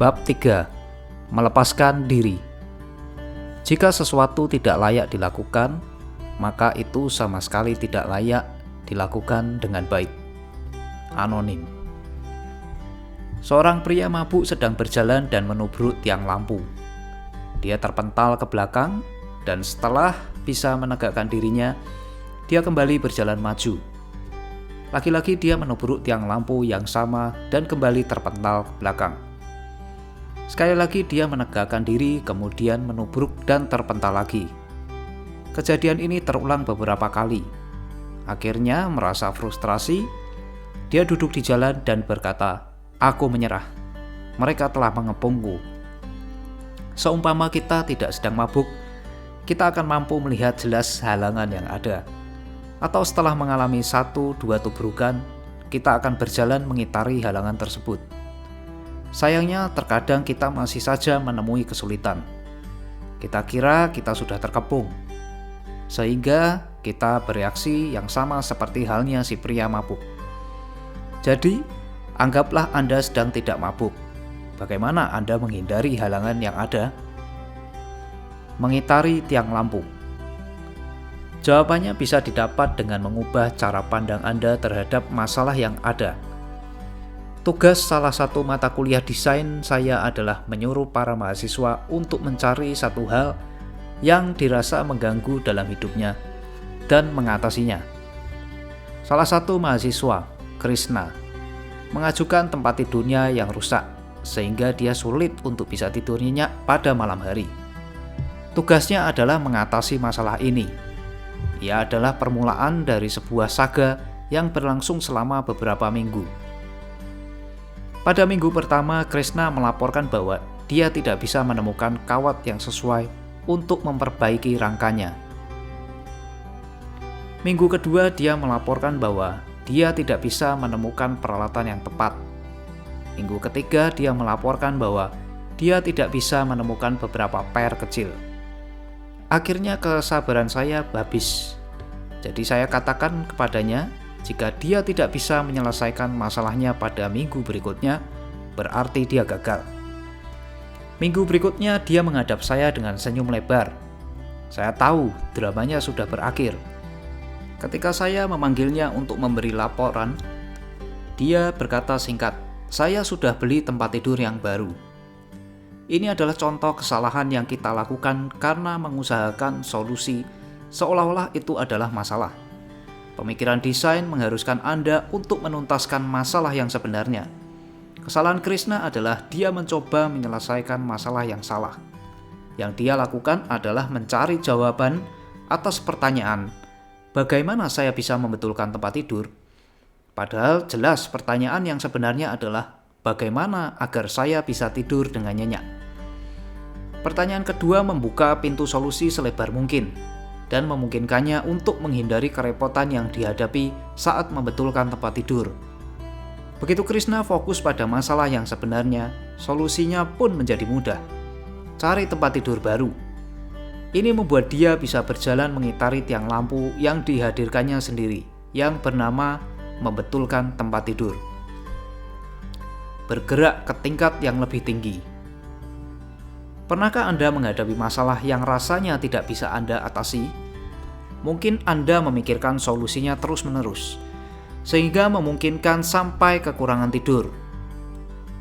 Bab 3. Melepaskan diri. Jika sesuatu tidak layak dilakukan, maka itu sama sekali tidak layak dilakukan dengan baik. Anonim. Seorang pria mabuk sedang berjalan dan menubruk tiang lampu. Dia terpental ke belakang dan setelah bisa menegakkan dirinya, dia kembali berjalan maju. Lagi-lagi dia menubruk tiang lampu yang sama dan kembali terpental ke belakang. Sekali lagi dia menegakkan diri, kemudian menubruk dan terpental lagi. Kejadian ini terulang beberapa kali. Akhirnya merasa frustrasi, dia duduk di jalan dan berkata, "Aku menyerah. Mereka telah mengepungku." Seumpama kita tidak sedang mabuk, kita akan mampu melihat jelas halangan yang ada. Atau setelah mengalami 1-2 tubrukan, kita akan berjalan mengitari halangan tersebut. Sayangnya terkadang kita masih saja menemui kesulitan. Kita kira kita sudah terkepung, sehingga kita bereaksi yang sama seperti halnya si pria mabuk. Jadi, anggaplah Anda sedang tidak mabuk. Bagaimana Anda menghindari halangan yang ada? Mengitari tiang lampu. Jawabannya bisa didapat dengan mengubah cara pandang Anda terhadap masalah yang ada. Tugas salah satu mata kuliah desain saya adalah menyuruh para mahasiswa untuk mencari satu hal yang dirasa mengganggu dalam hidupnya dan mengatasinya. Salah satu mahasiswa, Krishna, mengajukan tempat tidurnya yang rusak sehingga dia sulit untuk bisa tidur nyenyak pada malam hari. Tugasnya adalah mengatasi masalah ini. Ia adalah permulaan dari sebuah saga yang berlangsung selama beberapa minggu. Pada minggu pertama, Krishna melaporkan bahwa dia tidak bisa menemukan kawat yang sesuai untuk memperbaiki rangkanya. Minggu kedua, dia melaporkan bahwa dia tidak bisa menemukan peralatan yang tepat. Minggu ketiga, dia melaporkan bahwa dia tidak bisa menemukan beberapa per kecil. Akhirnya kesabaran saya habis. Jadi saya katakan kepadanya, jika dia tidak bisa menyelesaikan masalahnya pada minggu berikutnya, berarti dia gagal. Minggu berikutnya dia menghadap saya dengan senyum lebar. Saya tahu dramanya sudah berakhir. Ketika saya memanggilnya untuk memberi laporan, dia berkata singkat, "Saya sudah beli tempat tidur yang baru." Ini adalah contoh kesalahan yang kita lakukan karena mengusahakan solusi seolah-olah itu adalah masalah. Pemikiran desain mengharuskan Anda untuk menuntaskan masalah yang sebenarnya. Kesalahan Krishna adalah dia mencoba menyelesaikan masalah yang salah. Yang dia lakukan adalah mencari jawaban atas pertanyaan, bagaimana saya bisa membetulkan tempat tidur? Padahal jelas pertanyaan yang sebenarnya adalah, bagaimana agar saya bisa tidur dengan nyenyak? Pertanyaan kedua membuka pintu solusi selebar mungkin dan memungkinkannya untuk menghindari kerepotan yang dihadapi saat membetulkan tempat tidur. Begitu Krishna fokus pada masalah yang sebenarnya, solusinya pun menjadi mudah. Cari tempat tidur baru. Ini membuat dia bisa berjalan mengitari tiang lampu yang dihadirkannya sendiri, yang bernama membetulkan tempat tidur. Bergerak ke tingkat yang lebih tinggi. Pernahkah Anda menghadapi masalah yang rasanya tidak bisa Anda atasi? Mungkin Anda memikirkan solusinya terus-menerus, sehingga memungkinkan sampai kekurangan tidur.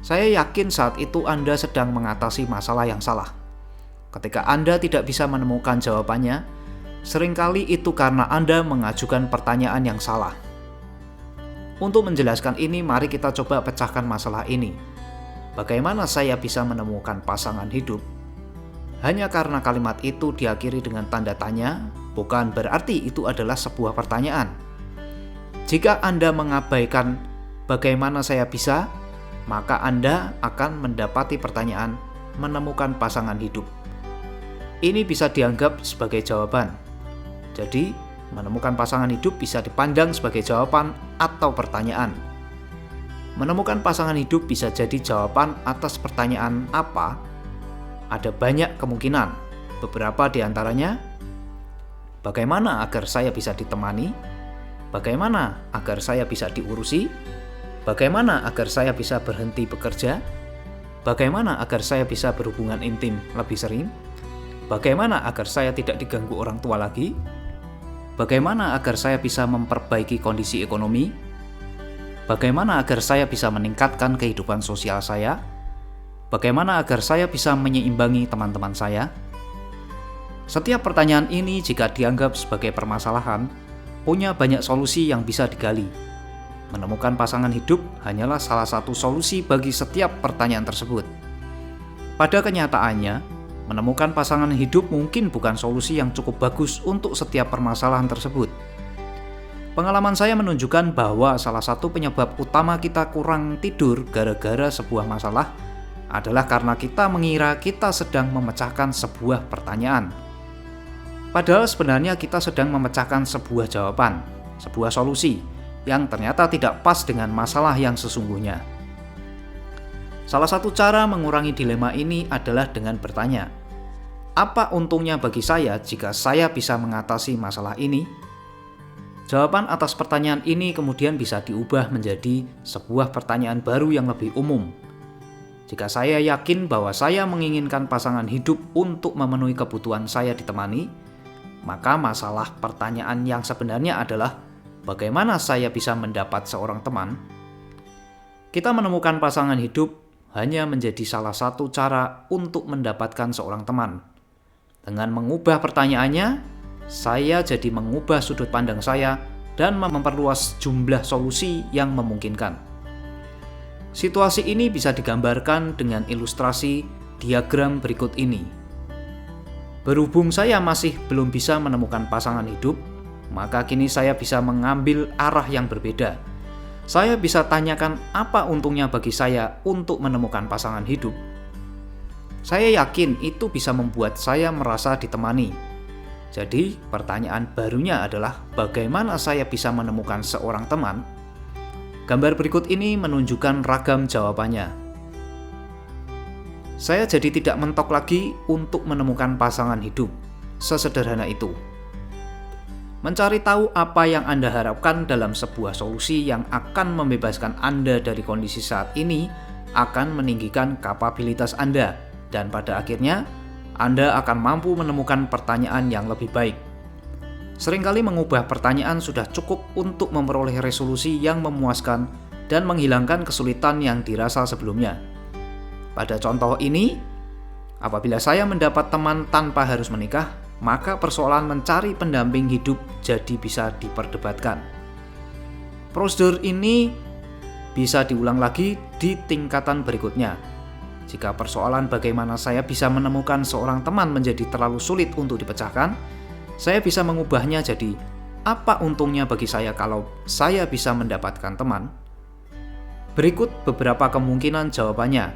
Saya yakin saat itu Anda sedang mengatasi masalah yang salah. Ketika Anda tidak bisa menemukan jawabannya, seringkali itu karena Anda mengajukan pertanyaan yang salah. Untuk menjelaskan ini, mari kita coba pecahkan masalah ini. Bagaimana saya bisa menemukan pasangan hidup? Hanya karena kalimat itu diakhiri dengan tanda tanya, bukan berarti itu adalah sebuah pertanyaan. Jika Anda mengabaikan bagaimana saya bisa, maka Anda akan mendapati pertanyaan menemukan pasangan hidup. Ini bisa dianggap sebagai jawaban. Jadi, menemukan pasangan hidup bisa dipandang sebagai jawaban atau pertanyaan. Menemukan pasangan hidup bisa jadi jawaban atas pertanyaan apa? Ada banyak kemungkinan. Beberapa di antaranya, bagaimana agar saya bisa ditemani? Bagaimana agar saya bisa diurusi? Bagaimana agar saya bisa berhenti bekerja? Bagaimana agar saya bisa berhubungan intim lebih sering? Bagaimana agar saya tidak diganggu orang tua lagi? Bagaimana agar saya bisa memperbaiki kondisi ekonomi? Bagaimana agar saya bisa meningkatkan kehidupan sosial saya? Bagaimana agar saya bisa menyeimbangi teman-teman saya? Setiap pertanyaan ini jika dianggap sebagai permasalahan, punya banyak solusi yang bisa digali. Menemukan pasangan hidup hanyalah salah satu solusi bagi setiap pertanyaan tersebut. Pada kenyataannya, menemukan pasangan hidup mungkin bukan solusi yang cukup bagus untuk setiap permasalahan tersebut. Pengalaman saya menunjukkan bahwa salah satu penyebab utama kita kurang tidur gara-gara sebuah masalah adalah karena kita mengira kita sedang memecahkan sebuah pertanyaan. Padahal sebenarnya kita sedang memecahkan sebuah jawaban, sebuah solusi yang ternyata tidak pas dengan masalah yang sesungguhnya. Salah satu cara mengurangi dilema ini adalah dengan bertanya, apa untungnya bagi saya jika saya bisa mengatasi masalah ini? Jawaban atas pertanyaan ini kemudian bisa diubah menjadi sebuah pertanyaan baru yang lebih umum. Jika saya yakin bahwa saya menginginkan pasangan hidup untuk memenuhi kebutuhan saya ditemani, maka masalah pertanyaan yang sebenarnya adalah bagaimana saya bisa mendapat seorang teman? Kita menemukan pasangan hidup hanya menjadi salah satu cara untuk mendapatkan seorang teman. Dengan mengubah pertanyaannya, saya jadi mengubah sudut pandang saya dan memperluas jumlah solusi yang memungkinkan. Situasi ini bisa digambarkan dengan ilustrasi diagram berikut ini. Berhubung saya masih belum bisa menemukan pasangan hidup, maka kini saya bisa mengambil arah yang berbeda. Saya bisa tanyakan apa untungnya bagi saya untuk menemukan pasangan hidup. Saya yakin itu bisa membuat saya merasa ditemani. Jadi, pertanyaan barunya adalah bagaimana saya bisa menemukan seorang teman? Gambar berikut ini menunjukkan ragam jawabannya. Saya jadi tidak mentok lagi untuk menemukan pasangan hidup. Sesederhana itu. Mencari tahu apa yang Anda harapkan dalam sebuah solusi yang akan membebaskan Anda dari kondisi saat ini akan meninggikan kapabilitas Anda, dan pada akhirnya Anda akan mampu menemukan pertanyaan yang lebih baik. Seringkali mengubah pertanyaan sudah cukup untuk memperoleh resolusi yang memuaskan dan menghilangkan kesulitan yang dirasa sebelumnya. Pada contoh ini, apabila saya mendapat teman tanpa harus menikah, maka persoalan mencari pendamping hidup jadi bisa diperdebatkan. Prosedur ini bisa diulang lagi di tingkatan berikutnya. Jika persoalan bagaimana saya bisa menemukan seorang teman menjadi terlalu sulit untuk dipecahkan, saya bisa mengubahnya jadi, apa untungnya bagi saya kalau saya bisa mendapatkan teman? Berikut beberapa kemungkinan jawabannya.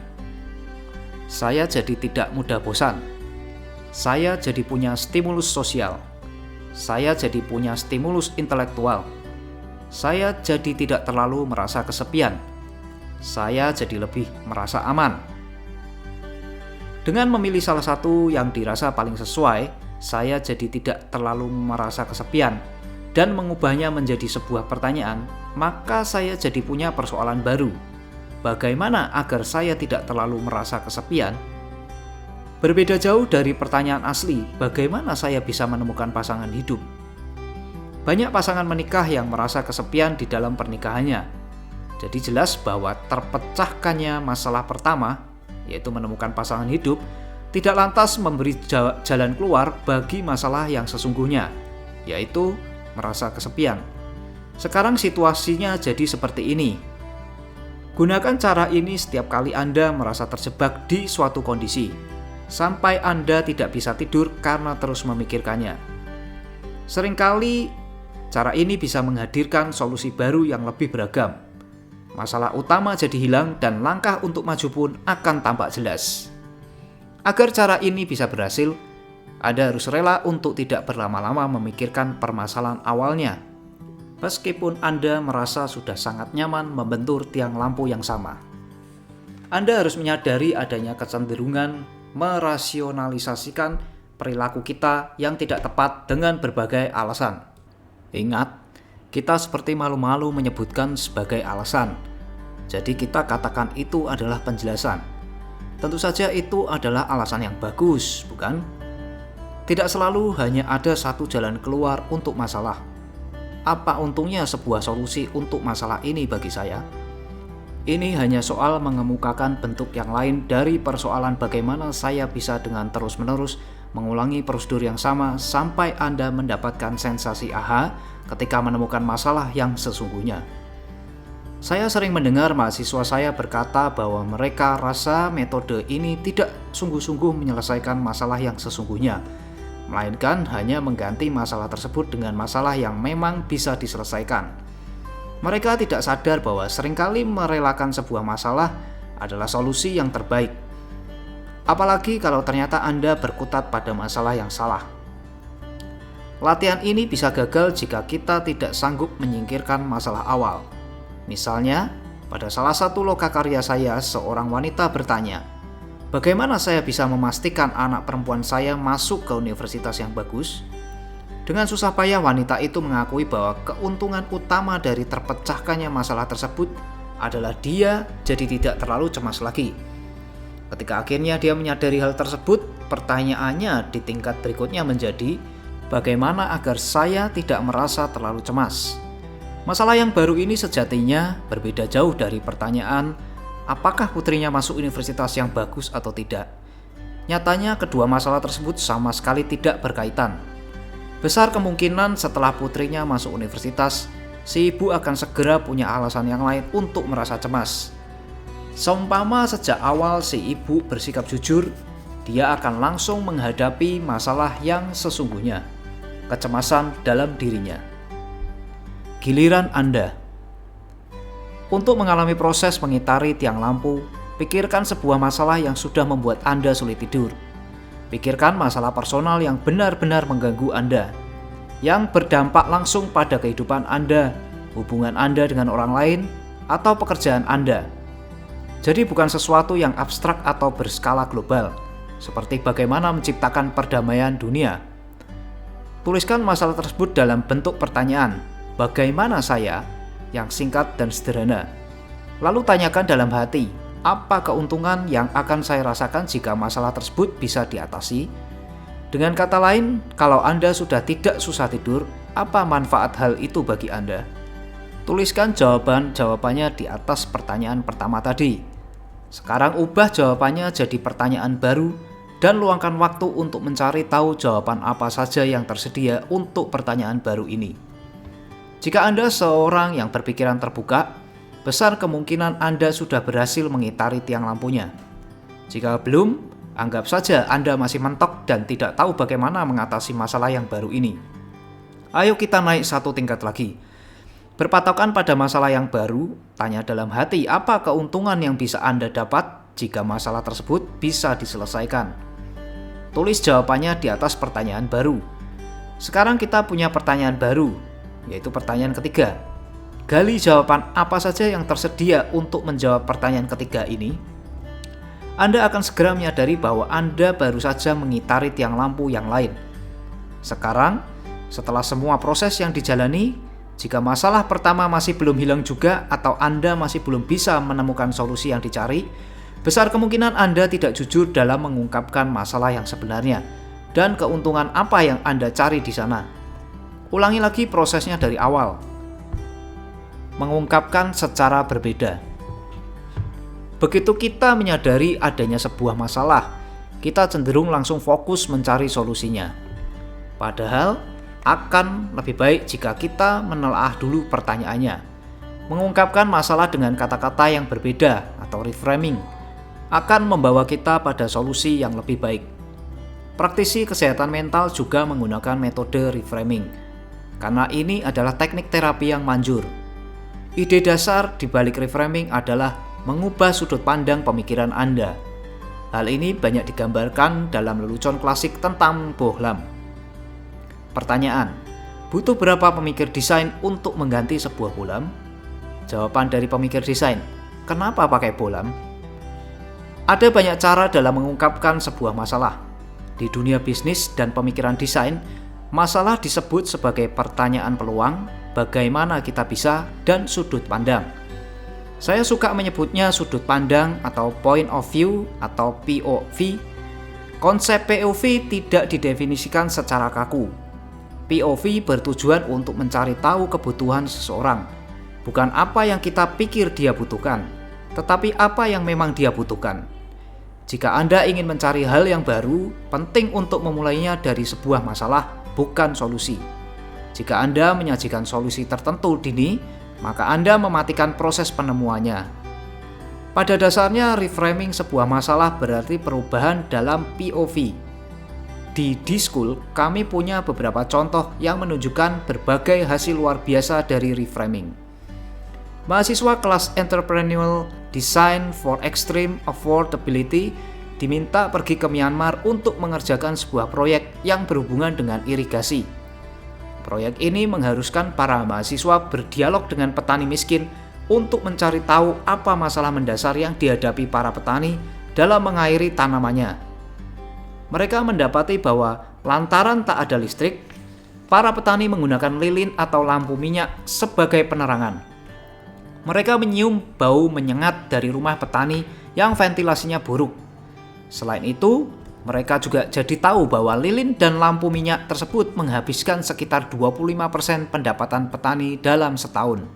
Saya jadi tidak mudah bosan. Saya jadi punya stimulus sosial. Saya jadi punya stimulus intelektual. Saya jadi tidak terlalu merasa kesepian. Saya jadi lebih merasa aman. Dengan memilih salah satu yang dirasa paling sesuai, saya jadi tidak terlalu merasa kesepian dan mengubahnya menjadi sebuah pertanyaan, maka saya jadi punya persoalan baru. Bagaimana agar saya tidak terlalu merasa kesepian? Berbeda jauh dari pertanyaan asli, bagaimana saya bisa menemukan pasangan hidup? Banyak pasangan menikah yang merasa kesepian di dalam pernikahannya. Jadi jelas bahwa terpecahkannya masalah pertama, yaitu menemukan pasangan hidup, tidak lantas memberi jalan keluar bagi masalah yang sesungguhnya, yaitu merasa kesepian. Sekarang situasinya jadi seperti ini. Gunakan cara ini setiap kali Anda merasa terjebak di suatu kondisi, sampai Anda tidak bisa tidur karena terus memikirkannya. Seringkali cara ini bisa menghadirkan solusi baru yang lebih beragam. Masalah utama jadi hilang dan langkah untuk maju pun akan tampak jelas. Agar cara ini bisa berhasil, Anda harus rela untuk tidak berlama-lama memikirkan permasalahan awalnya. Meskipun Anda merasa sudah sangat nyaman membentur tiang lampu yang sama. Anda harus menyadari adanya kecenderungan merasionalisasikan perilaku kita yang tidak tepat dengan berbagai alasan. Ingat, kita seperti malu-malu menyebutkan sebagai alasan. Jadi kita katakan itu adalah penjelasan. Tentu saja itu adalah alasan yang bagus, bukan? Tidak selalu hanya ada satu jalan keluar untuk masalah. Apa untungnya sebuah solusi untuk masalah ini bagi saya? Ini hanya soal mengemukakan bentuk yang lain dari persoalan bagaimana saya bisa dengan terus-menerus mengulangi prosedur yang sama sampai Anda mendapatkan sensasi aha ketika menemukan masalah yang sesungguhnya. Saya sering mendengar mahasiswa saya berkata bahwa mereka rasa metode ini tidak sungguh-sungguh menyelesaikan masalah yang sesungguhnya, melainkan hanya mengganti masalah tersebut dengan masalah yang memang bisa diselesaikan. Mereka tidak sadar bahwa seringkali merelakan sebuah masalah adalah solusi yang terbaik. Apalagi kalau ternyata Anda berkutat pada masalah yang salah. Latihan ini bisa gagal jika kita tidak sanggup menyingkirkan masalah awal. Misalnya, pada salah satu lokakarya saya, seorang wanita bertanya, "Bagaimana saya bisa memastikan anak perempuan saya masuk ke universitas yang bagus?" Dengan susah payah wanita itu mengakui bahwa keuntungan utama dari terpecahkannya masalah tersebut adalah dia jadi tidak terlalu cemas lagi. Ketika akhirnya dia menyadari hal tersebut, pertanyaannya di tingkat berikutnya menjadi, bagaimana agar saya tidak merasa terlalu cemas? Masalah yang baru ini sejatinya berbeda jauh dari pertanyaan, apakah putrinya masuk universitas yang bagus atau tidak. Nyatanya kedua masalah tersebut sama sekali tidak berkaitan. Besar kemungkinan setelah putrinya masuk universitas, si ibu akan segera punya alasan yang lain untuk merasa cemas. Seumpama sejak awal si ibu bersikap jujur, dia akan langsung menghadapi masalah yang sesungguhnya, kecemasan dalam dirinya. Giliran Anda. Untuk mengalami proses mengitari tiang lampu, pikirkan sebuah masalah yang sudah membuat Anda sulit tidur. Pikirkan masalah personal yang benar-benar mengganggu Anda, yang berdampak langsung pada kehidupan Anda, hubungan Anda dengan orang lain, atau pekerjaan Anda. Jadi bukan sesuatu yang abstrak atau berskala global, seperti bagaimana menciptakan perdamaian dunia. Tuliskan masalah tersebut dalam bentuk pertanyaan, bagaimana saya, yang singkat dan sederhana. Lalu tanyakan dalam hati, apa keuntungan yang akan saya rasakan jika masalah tersebut bisa diatasi? Dengan kata lain, kalau Anda sudah tidak susah tidur, apa manfaat hal itu bagi Anda? Tuliskan jawabannya di atas pertanyaan pertama tadi. Sekarang ubah jawabannya jadi pertanyaan baru dan luangkan waktu untuk mencari tahu jawaban apa saja yang tersedia untuk pertanyaan baru ini. Jika Anda seorang yang berpikiran terbuka, besar kemungkinan Anda sudah berhasil mengitari tiang lampunya. Jika belum, anggap saja Anda masih mentok dan tidak tahu bagaimana mengatasi masalah yang baru ini. Ayo kita naik satu tingkat lagi. Berpatokan pada masalah yang baru, tanya dalam hati apa keuntungan yang bisa Anda dapat jika masalah tersebut bisa diselesaikan. Tulis jawabannya di atas pertanyaan baru. Sekarang kita punya pertanyaan baru, yaitu pertanyaan ketiga. Gali jawaban apa saja yang tersedia untuk menjawab pertanyaan ketiga ini. Anda akan segera menyadari bahwa Anda baru saja mengitari tiang lampu yang lain. Sekarang, setelah semua proses yang dijalani, jika masalah pertama masih belum hilang juga atau Anda masih belum bisa menemukan solusi yang dicari, besar kemungkinan Anda tidak jujur dalam mengungkapkan masalah yang sebenarnya dan keuntungan apa yang Anda cari di sana. Ulangi lagi prosesnya dari awal. Mengungkapkan secara berbeda. Begitu kita menyadari adanya sebuah masalah, kita cenderung langsung fokus mencari solusinya. Padahal, akan lebih baik jika kita menelaah dulu pertanyaannya. Mengungkapkan masalah dengan kata-kata yang berbeda atau reframing akan membawa kita pada solusi yang lebih baik. Praktisi kesehatan mental juga menggunakan metode reframing, karena ini adalah teknik terapi yang manjur. Ide dasar di balik reframing adalah mengubah sudut pandang pemikiran Anda. Hal ini banyak digambarkan dalam lelucon klasik tentang bohlam. Pertanyaan, butuh berapa pemikir desain untuk mengganti sebuah bohlam? Jawaban dari pemikir desain, kenapa pakai bohlam? Ada banyak cara dalam mengungkapkan sebuah masalah. Di dunia bisnis dan pemikiran desain, masalah disebut sebagai pertanyaan peluang, bagaimana kita bisa, dan sudut pandang. Saya suka menyebutnya sudut pandang atau point of view atau POV. Konsep POV tidak didefinisikan secara kaku. POV bertujuan untuk mencari tahu kebutuhan seseorang, bukan apa yang kita pikir dia butuhkan, tetapi apa yang memang dia butuhkan. Jika Anda ingin mencari hal yang baru, penting untuk memulainya dari sebuah masalah, bukan solusi. Jika Anda menyajikan solusi tertentu dini, maka Anda mematikan proses penemuannya. Pada dasarnya, reframing sebuah masalah berarti perubahan dalam POV. Di D-School, kami punya beberapa contoh yang menunjukkan berbagai hasil luar biasa dari reframing. Mahasiswa kelas Entrepreneurial Design for Extreme Affordability diminta pergi ke Myanmar untuk mengerjakan sebuah proyek yang berhubungan dengan irigasi. Proyek ini mengharuskan para mahasiswa berdialog dengan petani miskin untuk mencari tahu apa masalah mendasar yang dihadapi para petani dalam mengairi tanamannya. Mereka mendapati bahwa lantaran tak ada listrik, para petani menggunakan lilin atau lampu minyak sebagai penerangan. Mereka menyium bau menyengat dari rumah petani yang ventilasinya buruk. Selain itu, mereka juga jadi tahu bahwa lilin dan lampu minyak tersebut menghabiskan sekitar 25% pendapatan petani dalam setahun.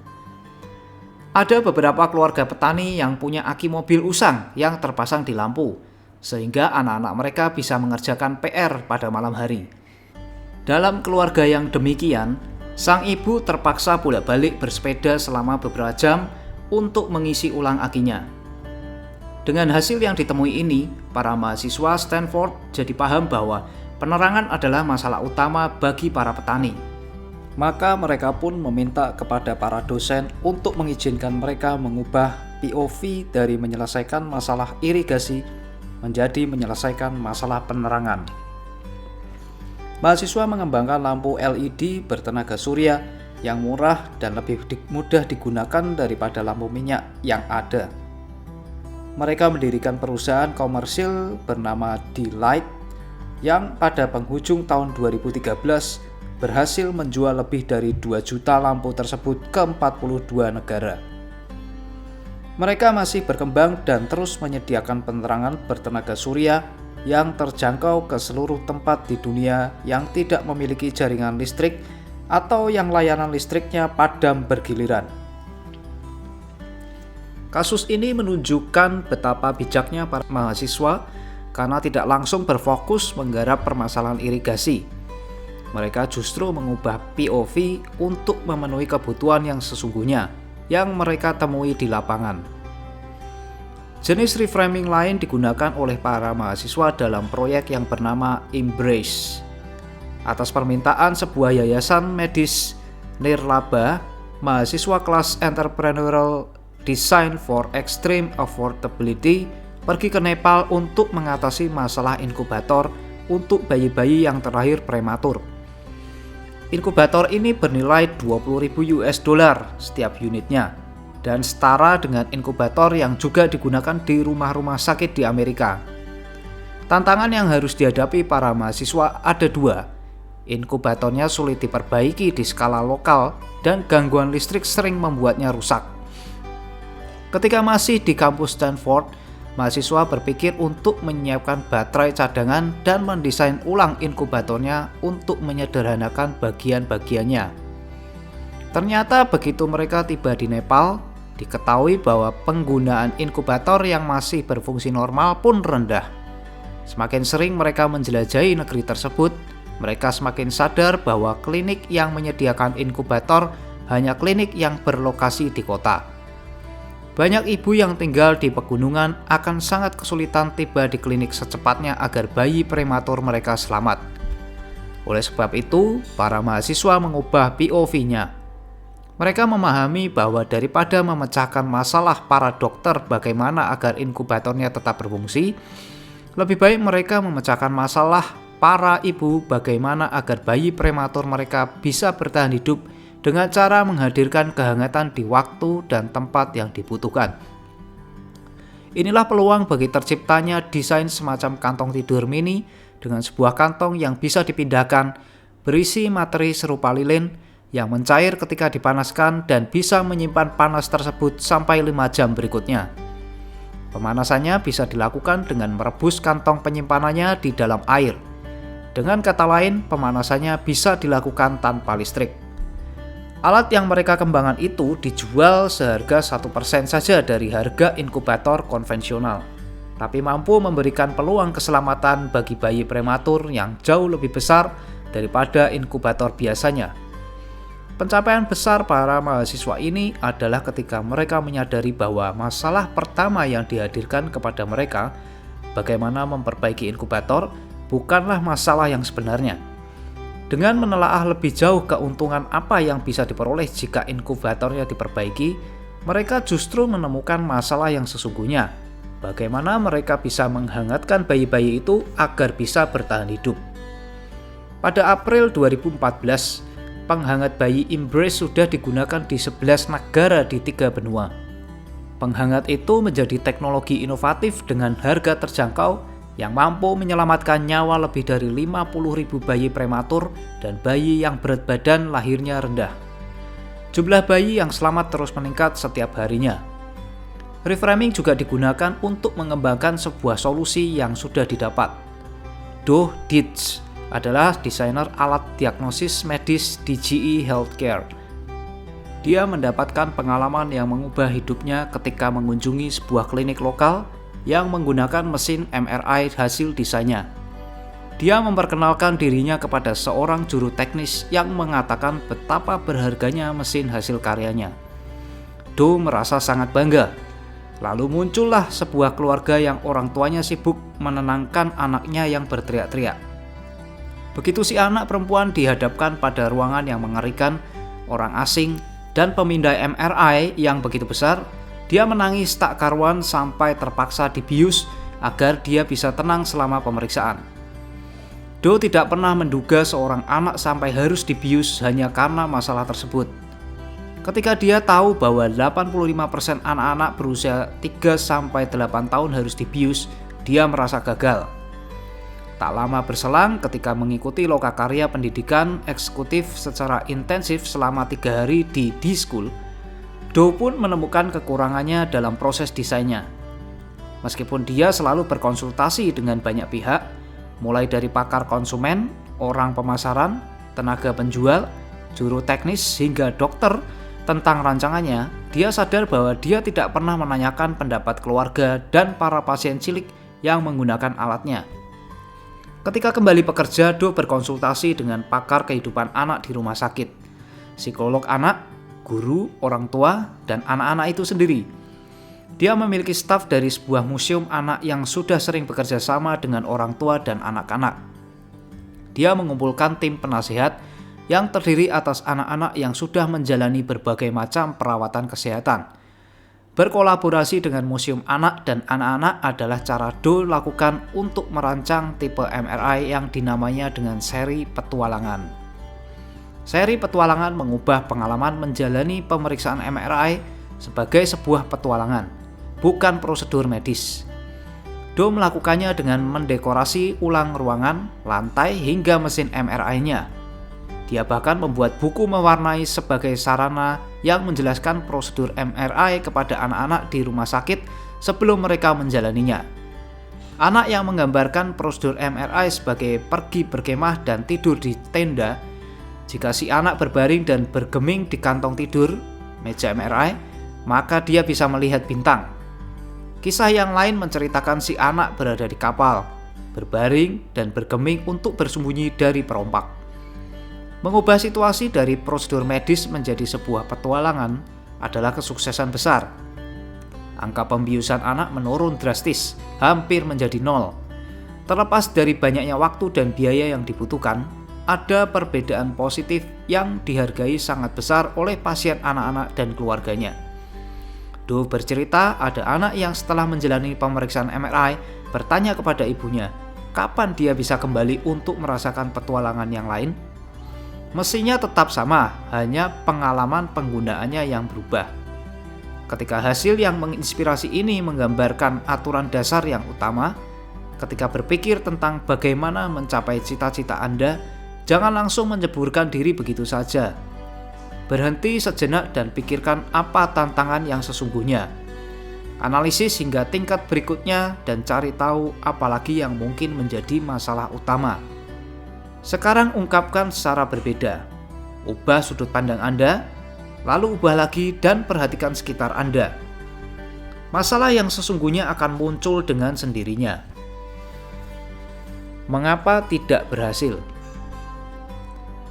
Ada beberapa keluarga petani yang punya aki mobil usang yang terpasang di lampu, sehingga anak-anak mereka bisa mengerjakan PR pada malam hari. Dalam keluarga yang demikian, sang ibu terpaksa bolak-balik bersepeda selama beberapa jam untuk mengisi ulang akinya. Dengan hasil yang ditemui ini, para mahasiswa Stanford jadi paham bahwa penerangan adalah masalah utama bagi para petani. Maka mereka pun meminta kepada para dosen untuk mengizinkan mereka mengubah POV dari menyelesaikan masalah irigasi menjadi menyelesaikan masalah penerangan. Mahasiswa mengembangkan lampu LED bertenaga surya yang murah dan lebih mudah digunakan daripada lampu minyak yang ada. Mereka mendirikan perusahaan komersil bernama D-Light yang pada penghujung tahun 2013 berhasil menjual lebih dari 2 juta lampu tersebut ke 42 negara. Mereka masih berkembang dan terus menyediakan penerangan bertenaga surya yang terjangkau ke seluruh tempat di dunia yang tidak memiliki jaringan listrik atau yang layanan listriknya padam bergiliran. Kasus ini menunjukkan betapa bijaknya para mahasiswa karena tidak langsung berfokus menggarap permasalahan irigasi. Mereka justru mengubah POV untuk memenuhi kebutuhan yang sesungguhnya yang mereka temui di lapangan. Jenis reframing lain digunakan oleh para mahasiswa dalam proyek yang bernama Embrace. Atas permintaan sebuah yayasan medis nirlaba, mahasiswa kelas Entrepreneurial Design for Extreme Affordability pergi ke Nepal untuk mengatasi masalah inkubator untuk bayi-bayi yang terlahir prematur. Inkubator ini bernilai $20.000 setiap unitnya dan setara dengan inkubator yang juga digunakan di rumah-rumah sakit di Amerika. Tantangan yang harus dihadapi para mahasiswa ada dua. Inkubatornya sulit diperbaiki di skala lokal dan gangguan listrik sering membuatnya rusak. Ketika masih di kampus Stanford, mahasiswa berpikir untuk menyiapkan baterai cadangan dan mendesain ulang inkubatornya untuk menyederhanakan bagian-bagiannya. Ternyata begitu mereka tiba di Nepal, diketahui bahwa penggunaan inkubator yang masih berfungsi normal pun rendah. Semakin sering mereka menjelajahi negeri tersebut, mereka semakin sadar bahwa klinik yang menyediakan inkubator hanya klinik yang berlokasi di kota. Banyak ibu yang tinggal di pegunungan akan sangat kesulitan tiba di klinik secepatnya agar bayi prematur mereka selamat. Oleh sebab itu, para mahasiswa mengubah POV-nya. Mereka memahami bahwa daripada memecahkan masalah para dokter bagaimana agar inkubatornya tetap berfungsi, lebih baik mereka memecahkan masalah para ibu bagaimana agar bayi prematur mereka bisa bertahan hidup dengan cara menghadirkan kehangatan di waktu dan tempat yang dibutuhkan. Inilah peluang bagi terciptanya desain semacam kantong tidur mini dengan sebuah kantong yang bisa dipindahkan, berisi materi serupa lilin, yang mencair ketika dipanaskan dan bisa menyimpan panas tersebut sampai 5 jam berikutnya. Pemanasannya bisa dilakukan dengan merebus kantong penyimpanannya di dalam air. Dengan kata lain, pemanasannya bisa dilakukan tanpa listrik. Alat yang mereka kembangkan itu dijual seharga 1% saja dari harga inkubator konvensional, tapi mampu memberikan peluang keselamatan bagi bayi prematur yang jauh lebih besar daripada inkubator biasanya. Pencapaian besar para mahasiswa ini adalah ketika mereka menyadari bahwa masalah pertama yang dihadirkan kepada mereka, bagaimana memperbaiki inkubator, bukanlah masalah yang sebenarnya. Dengan menelaah lebih jauh keuntungan apa yang bisa diperoleh jika inkubatornya diperbaiki, mereka justru menemukan masalah yang sesungguhnya. Bagaimana mereka bisa menghangatkan bayi-bayi itu agar bisa bertahan hidup. Pada April 2014, penghangat bayi Embrace sudah digunakan di 11 negara di 3 benua. Penghangat itu menjadi teknologi inovatif dengan harga terjangkau yang mampu menyelamatkan nyawa lebih dari 50.000 bayi prematur dan bayi yang berat badan lahirnya rendah. Jumlah bayi yang selamat terus meningkat setiap harinya. Reframing juga digunakan untuk mengembangkan sebuah solusi yang sudah didapat. Do Dietz adalah desainer alat diagnosis medis di GE Healthcare. Dia mendapatkan pengalaman yang mengubah hidupnya ketika mengunjungi sebuah klinik lokal yang menggunakan mesin MRI hasil desainnya. Dia memperkenalkan dirinya kepada seorang juru teknis yang mengatakan betapa berharganya mesin hasil karyanya. Do merasa sangat bangga. Lalu muncullah sebuah keluarga yang orang tuanya sibuk menenangkan anaknya yang berteriak-teriak. Begitu si anak perempuan dihadapkan pada ruangan yang mengerikan, orang asing, dan pemindai MRI yang begitu besar, dia menangis tak karuan sampai terpaksa dibius agar dia bisa tenang selama pemeriksaan. Do tidak pernah menduga seorang anak sampai harus dibius hanya karena masalah tersebut. Ketika dia tahu bahwa 85% anak-anak berusia 3-8 tahun harus dibius, dia merasa gagal. Tak lama berselang ketika mengikuti lokakarya pendidikan eksekutif secara intensif selama 3 hari di D-School, Do pun menemukan kekurangannya dalam proses desainnya. Meskipun dia selalu berkonsultasi dengan banyak pihak, mulai dari pakar konsumen, orang pemasaran, tenaga penjual, juru teknis, hingga dokter tentang rancangannya, dia sadar bahwa dia tidak pernah menanyakan pendapat keluarga dan para pasien cilik yang menggunakan alatnya. Ketika kembali bekerja, Do berkonsultasi dengan pakar kehidupan anak di rumah sakit, psikolog anak, guru, orang tua, dan anak-anak itu sendiri. Dia memiliki staf dari sebuah museum anak yang sudah sering bekerja sama dengan orang tua dan anak-anak. Dia mengumpulkan tim penasehat yang terdiri atas anak-anak yang sudah menjalani berbagai macam perawatan kesehatan. Berkolaborasi dengan museum anak dan anak-anak adalah cara Do lakukan untuk merancang tipe MRI yang dinamainya dengan seri petualangan. Seri petualangan mengubah pengalaman menjalani pemeriksaan MRI sebagai sebuah petualangan, bukan prosedur medis. Do melakukannya dengan mendekorasi ulang ruangan, lantai, hingga mesin MRI-nya. Dia bahkan membuat buku mewarnai sebagai sarana yang menjelaskan prosedur MRI kepada anak-anak di rumah sakit sebelum mereka menjalaninya. Anak yang menggambarkan prosedur MRI sebagai pergi berkemah dan tidur di tenda. Jika si anak berbaring dan bergeming di kantong tidur, meja MRI, maka dia bisa melihat bintang. Kisah yang lain menceritakan si anak berada di kapal, berbaring dan bergeming untuk bersembunyi dari perompak. Mengubah situasi dari prosedur medis menjadi sebuah petualangan adalah kesuksesan besar. Angka pembiusan anak menurun drastis, hampir menjadi 0. Terlepas dari banyaknya waktu dan biaya yang dibutuhkan, ada perbedaan positif yang dihargai sangat besar oleh pasien anak-anak dan keluarganya. Do bercerita ada anak yang setelah menjalani pemeriksaan MRI bertanya kepada ibunya, kapan dia bisa kembali untuk merasakan petualangan yang lain? Mesinnya tetap sama, hanya pengalaman penggunaannya yang berubah. Ketika hasil yang menginspirasi ini menggambarkan aturan dasar yang utama, ketika berpikir tentang bagaimana mencapai cita-cita Anda, jangan langsung menceburkan diri begitu saja. Berhenti sejenak dan pikirkan apa tantangan yang sesungguhnya. Analisis hingga tingkat berikutnya dan cari tahu apalagi yang mungkin menjadi masalah utama. Sekarang ungkapkan secara berbeda. Ubah sudut pandang Anda, lalu ubah lagi dan perhatikan sekitar Anda. Masalah yang sesungguhnya akan muncul dengan sendirinya. Mengapa tidak berhasil?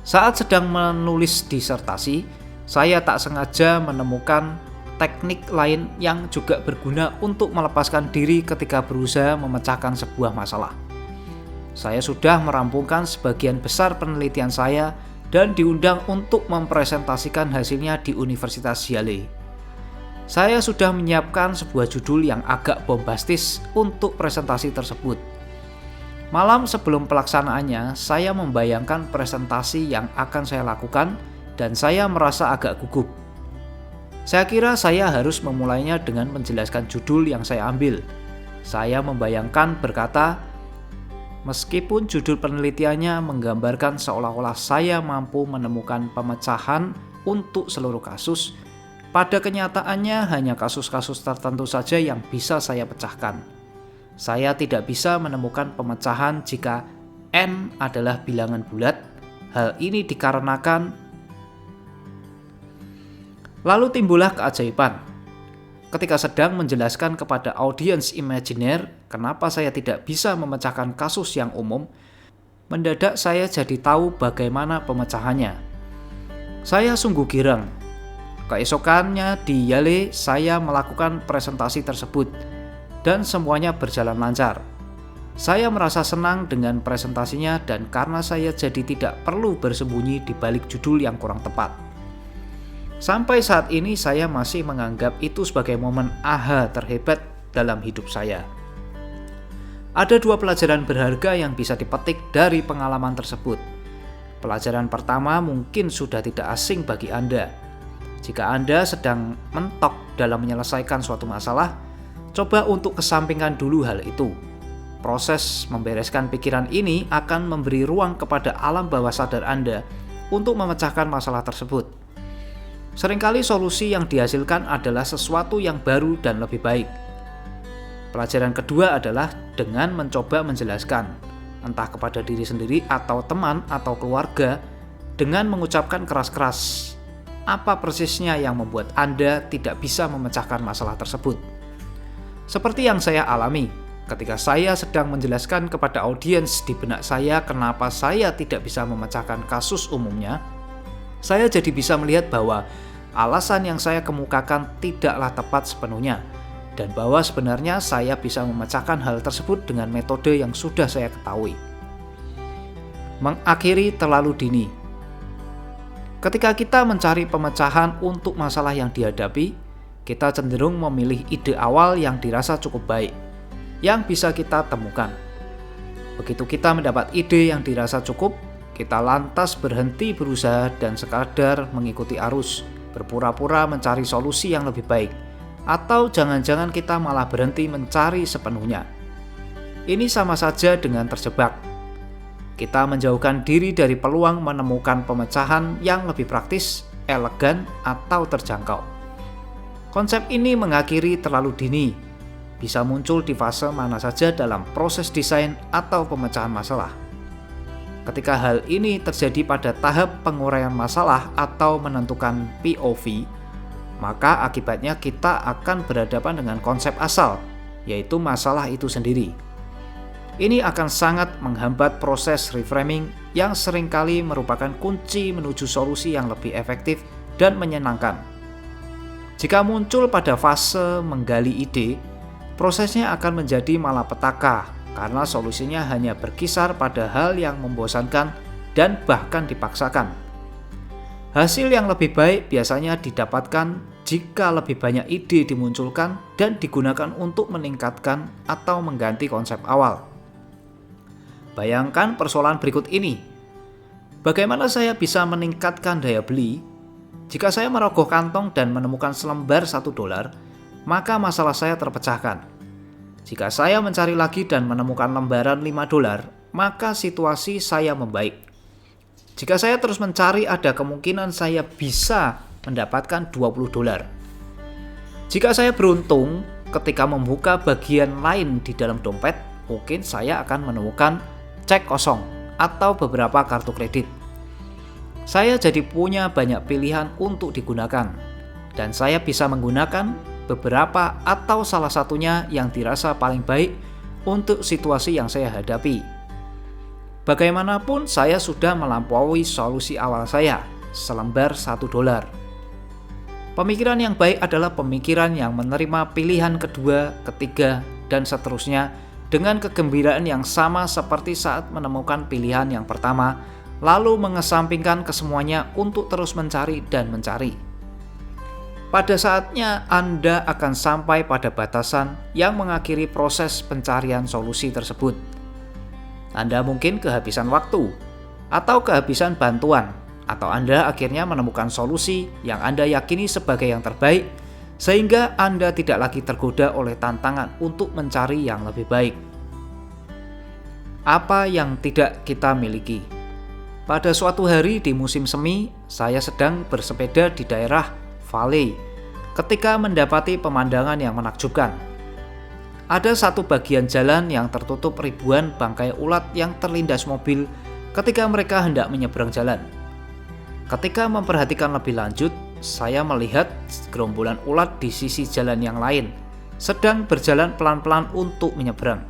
Saat sedang menulis disertasi, saya tak sengaja menemukan teknik lain yang juga berguna untuk melepaskan diri ketika berusaha memecahkan sebuah masalah. Saya sudah merampungkan sebagian besar penelitian saya dan diundang untuk mempresentasikan hasilnya di Universitas Yale. Saya sudah menyiapkan sebuah judul yang agak bombastis untuk presentasi tersebut. Malam sebelum pelaksanaannya, saya membayangkan presentasi yang akan saya lakukan dan saya merasa agak gugup. Saya kira saya harus memulainya dengan menjelaskan judul yang saya ambil. Saya membayangkan berkata, meskipun judul penelitiannya menggambarkan seolah-olah saya mampu menemukan pemecahan untuk seluruh kasus, pada kenyataannya hanya kasus-kasus tertentu saja yang bisa saya pecahkan. Saya tidak bisa menemukan pemecahan jika N adalah bilangan bulat. Hal ini dikarenakan lalu timbullah keajaiban. Ketika sedang menjelaskan kepada audiens imajiner kenapa saya tidak bisa memecahkan kasus yang umum, mendadak saya jadi tahu bagaimana pemecahannya. Saya sungguh girang. Keesokannya di Yale saya melakukan presentasi tersebut dan semuanya berjalan lancar. Saya merasa senang dengan presentasinya dan karena saya jadi tidak perlu bersembunyi di balik judul yang kurang tepat. Sampai saat ini saya masih menganggap itu sebagai momen aha terhebat dalam hidup saya. Ada 2 pelajaran berharga yang bisa dipetik dari pengalaman tersebut. Pelajaran pertama mungkin sudah tidak asing bagi Anda. Jika Anda sedang mentok dalam menyelesaikan suatu masalah, coba untuk kesampingkan dulu hal itu. Proses membereskan pikiran ini akan memberi ruang kepada alam bawah sadar Anda untuk memecahkan masalah tersebut. Seringkali solusi yang dihasilkan adalah sesuatu yang baru dan lebih baik. Pelajaran kedua adalah dengan mencoba menjelaskan, entah kepada diri sendiri atau teman atau keluarga, dengan mengucapkan keras-keras apa persisnya yang membuat Anda tidak bisa memecahkan masalah tersebut. Seperti yang saya alami ketika saya sedang menjelaskan kepada audiens di benak saya kenapa saya tidak bisa memecahkan kasus umumnya, saya jadi bisa melihat bahwa alasan yang saya kemukakan tidaklah tepat sepenuhnya dan bahwa sebenarnya saya bisa memecahkan hal tersebut dengan metode yang sudah saya ketahui. Mengakhiri terlalu dini. Ketika kita mencari pemecahan untuk masalah yang dihadapi, kita cenderung memilih ide awal yang dirasa cukup baik, yang bisa kita temukan. Begitu kita mendapat ide yang dirasa cukup, kita lantas berhenti berusaha dan sekadar mengikuti arus, berpura-pura mencari solusi yang lebih baik, atau jangan-jangan kita malah berhenti mencari sepenuhnya. Ini sama saja dengan terjebak. Kita menjauhkan diri dari peluang menemukan pemecahan yang lebih praktis, elegan, atau terjangkau. Konsep ini mengakhiri terlalu dini, bisa muncul di fase mana saja dalam proses desain atau pemecahan masalah. Ketika hal ini terjadi pada tahap penguraian masalah atau menentukan POV, maka akibatnya kita akan berhadapan dengan konsep asal, yaitu masalah itu sendiri. Ini akan sangat menghambat proses reframing yang seringkali merupakan kunci menuju solusi yang lebih efektif dan menyenangkan. Jika muncul pada fase menggali ide, prosesnya akan menjadi malapetaka karena solusinya hanya berkisar pada hal yang membosankan dan bahkan dipaksakan. Hasil yang lebih baik biasanya didapatkan jika lebih banyak ide dimunculkan dan digunakan untuk meningkatkan atau mengganti konsep awal. Bayangkan persoalan berikut ini. Bagaimana saya bisa meningkatkan daya beli? Jika saya merogoh kantong dan menemukan selembar $1, maka masalah saya terpecahkan. Jika saya mencari lagi dan menemukan lembaran $5, maka situasi saya membaik. Jika saya terus mencari, ada kemungkinan saya bisa mendapatkan $20. Jika saya beruntung, ketika membuka bagian lain di dalam dompet, mungkin saya akan menemukan cek kosong atau beberapa kartu kredit. Saya jadi punya banyak pilihan untuk digunakan, dan saya bisa menggunakan beberapa atau salah satunya yang dirasa paling baik untuk situasi yang saya hadapi. Bagaimanapun, saya sudah melampaui solusi awal saya, selembar $1. Pemikiran yang baik adalah pemikiran yang menerima pilihan kedua, ketiga, dan seterusnya dengan kegembiraan yang sama seperti saat menemukan pilihan yang pertama, lalu mengesampingkan kesemuanya untuk terus mencari dan mencari. Pada saatnya Anda akan sampai pada batasan yang mengakhiri proses pencarian solusi tersebut. Anda mungkin kehabisan waktu, atau kehabisan bantuan, atau Anda akhirnya menemukan solusi yang Anda yakini sebagai yang terbaik, sehingga Anda tidak lagi tergoda oleh tantangan untuk mencari yang lebih baik. Apa yang tidak kita miliki? Pada suatu hari di musim semi, saya sedang bersepeda di daerah Valley ketika mendapati pemandangan yang menakjubkan. Ada satu bagian jalan yang tertutup ribuan bangkai ulat yang terlindas mobil ketika mereka hendak menyeberang jalan. Ketika memperhatikan lebih lanjut, saya melihat gerombolan ulat di sisi jalan yang lain sedang berjalan pelan-pelan untuk menyeberang.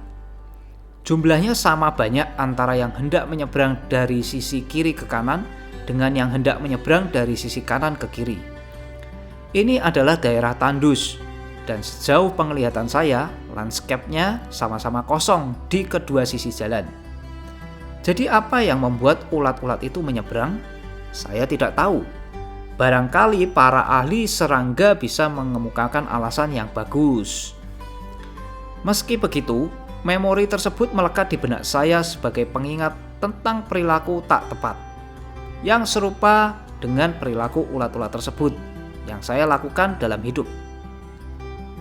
Jumlahnya sama banyak antara yang hendak menyeberang dari sisi kiri ke kanan dengan yang hendak menyeberang dari sisi kanan ke kiri. Ini adalah daerah tandus, dan sejauh penglihatan saya, landscape-nya sama-sama kosong di kedua sisi jalan. Jadi apa yang membuat ulat-ulat itu menyeberang? Saya tidak tahu. Barangkali para ahli serangga bisa mengemukakan alasan yang bagus. Meski begitu, memori tersebut melekat di benak saya sebagai pengingat tentang perilaku tak tepat, yang serupa dengan perilaku ulat-ulat tersebut yang saya lakukan dalam hidup.